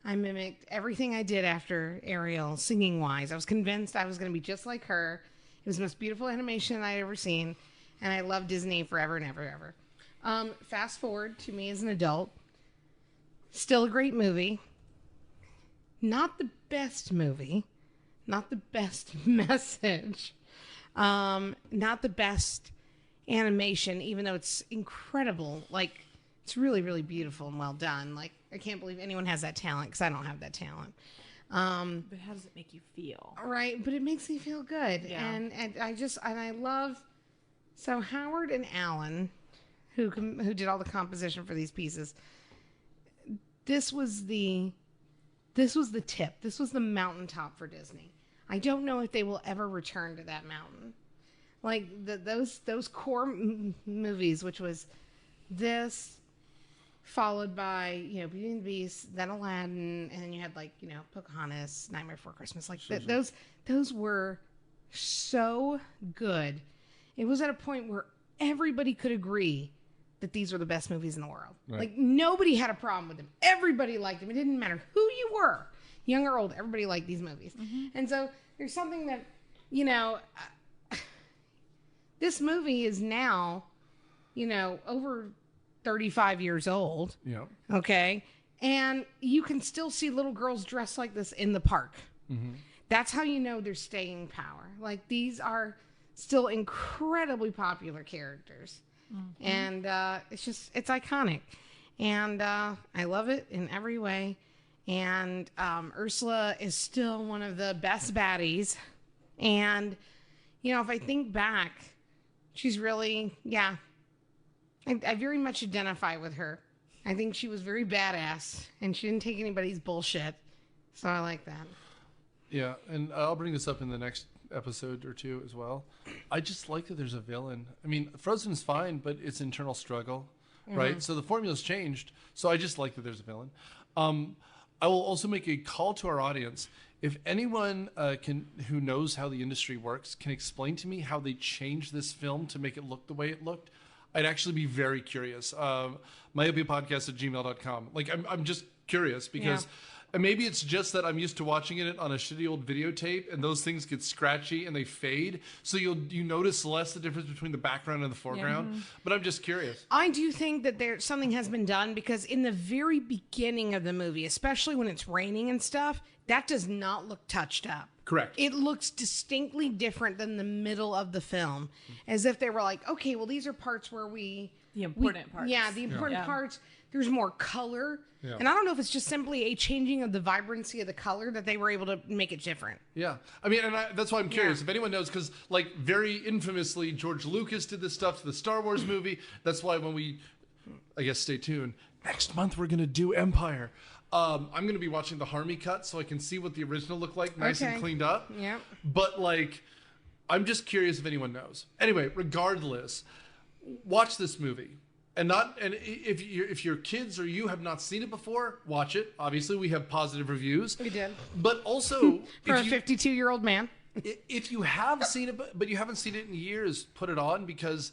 I mimicked everything I did after Ariel, singing-wise. I was convinced I was going to be just like her. It was the most beautiful animation I'd ever seen, and I loved Disney forever and ever, ever. Fast forward to me as an adult. Still a great movie. Not the best movie. Not the best message. Not the best animation, even though it's incredible. Like, it's really, really beautiful and well done. Like, I can't believe anyone has that talent, because I don't have that talent. But how does it make you feel? Right, but it makes me feel good. Yeah. And I love, so Howard and Alan, who did all the composition for these pieces, this was the tip. This was the mountaintop for Disney. I don't know if they will ever return to that mountain. Like those core movies, which was this, followed by, Beauty and the Beast, then Aladdin, and then you had, like, Pocahontas, Nightmare Before Christmas. Like, those were so good. It was at a point where everybody could agree that these were the best movies in the world. Right. Like, nobody had a problem with them. Everybody liked them. It didn't matter who you were, young or old, everybody liked these movies. Mm-hmm. And so there's something that, this movie is now, over 35 years old. Yeah. Okay. And you can still see little girls dressed like this in the park. Mm-hmm. That's how you know they're staying power. Like, these are still incredibly popular characters. Mm-hmm. And it's iconic. And I love it in every way. And Ursula is still one of the best baddies. And, if I think back, she's really, I very much identify with her. I think she was very badass, and she didn't take anybody's bullshit. So I like that. Yeah, and I'll bring this up in the next episode or two as well. I just like that there's a villain. I mean, Frozen's fine, but it's internal struggle, right? Mm-hmm. So the formula's changed. So I just like that there's a villain. I will also make a call to our audience. If anyone who knows how the industry works can explain to me how they changed this film to make it look the way it looked, I'd actually be very curious. myopia@gmail.com. Like, I'm just curious because and maybe it's just that I'm used to watching it on a shitty old videotape, and those things get scratchy and they fade. So you notice less the difference between the background and the foreground. Yeah. But I'm just curious. I do think that something has been done, because in the very beginning of the movie, especially when it's raining and stuff, that does not look touched up. Correct. It looks distinctly different than the middle of the film, as if they were like, okay, well, these are parts where the important parts. Yeah, the important parts. There's more color. Yeah. And I don't know if it's just simply a changing of the vibrancy of the color that they were able to make it different. Yeah. I mean, and that's why I'm curious. If anyone knows, because, like, very infamously, George Lucas did this stuff to the Star Wars movie. That's why when I guess stay tuned. Next month, we're going to do Empire. I'm going to be watching the Harmy cut so I can see what the original looked like, nice and cleaned up. Yeah. But, like, I'm just curious if anyone knows. Anyway, regardless, watch this movie. And if your kids or you have not seen it before, watch it. Obviously, we have positive reviews. We did. But also, for a 52-year-old man, if you have seen it but you haven't seen it in years, put it on, because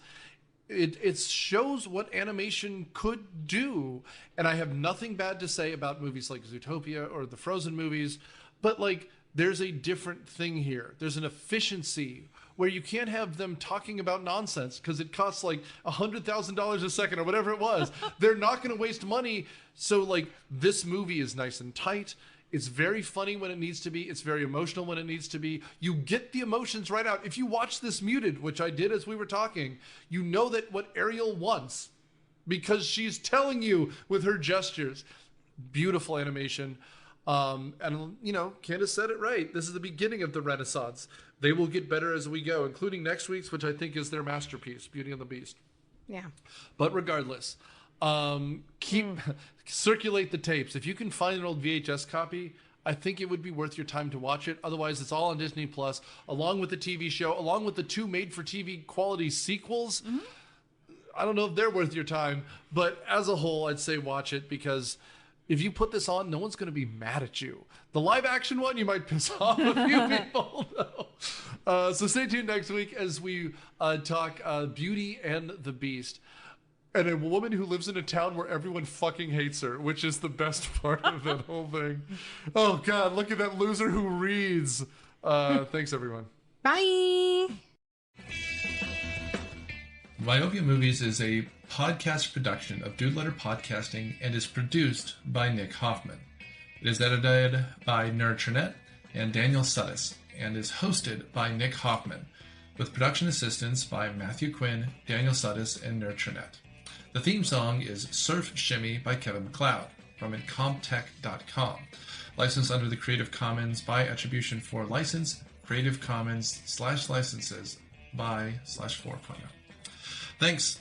it shows what animation could do. And I have nothing bad to say about movies like Zootopia or the Frozen movies, but, like, there's a different thing here. There's an efficiency where you can't have them talking about nonsense because it costs like $100,000 a second or whatever it was. They're not going to waste money. So, like, this movie is nice and tight. It's very funny when it needs to be. It's very emotional when it needs to be. You get the emotions right out. If you watch this muted, which I did as we were talking, you know that what Ariel wants, because she's telling you with her gestures. Beautiful animation. And, Candace said it right. This is the beginning of the Renaissance. They will get better as we go, including next week's, which I think is their masterpiece, Beauty and the Beast. Yeah. But regardless, circulate the tapes. If you can find an old VHS copy, I think it would be worth your time to watch it. Otherwise, it's all on Disney Plus, along with the TV show, along with the 2 made-for-TV quality sequels. Mm-hmm. I don't know if they're worth your time, but as a whole, I'd say watch it, because if you put this on, no one's going to be mad at you. The live-action one, you might piss off a few people, though. So stay tuned next week as we talk Beauty and the Beast. And a woman who lives in a town where everyone fucking hates her, which is the best part of that whole thing. Oh, God, look at that loser who reads. Thanks, everyone. Bye. Myopia Movies is a podcast production of Dude Letter Podcasting and is produced by Nick Hoffman. It is edited by Nerd Trinette and Daniel Sudis and is hosted by Nick Hoffman, with production assistance by Matthew Quinn, Daniel Sudis, and Nerd Trinette. The theme song is Surf Shimmy by Kevin MacLeod from Incomptech.com. Licensed under the Creative Commons by Attribution 4 license, Creative Commons /licenses by /4.0. Thanks.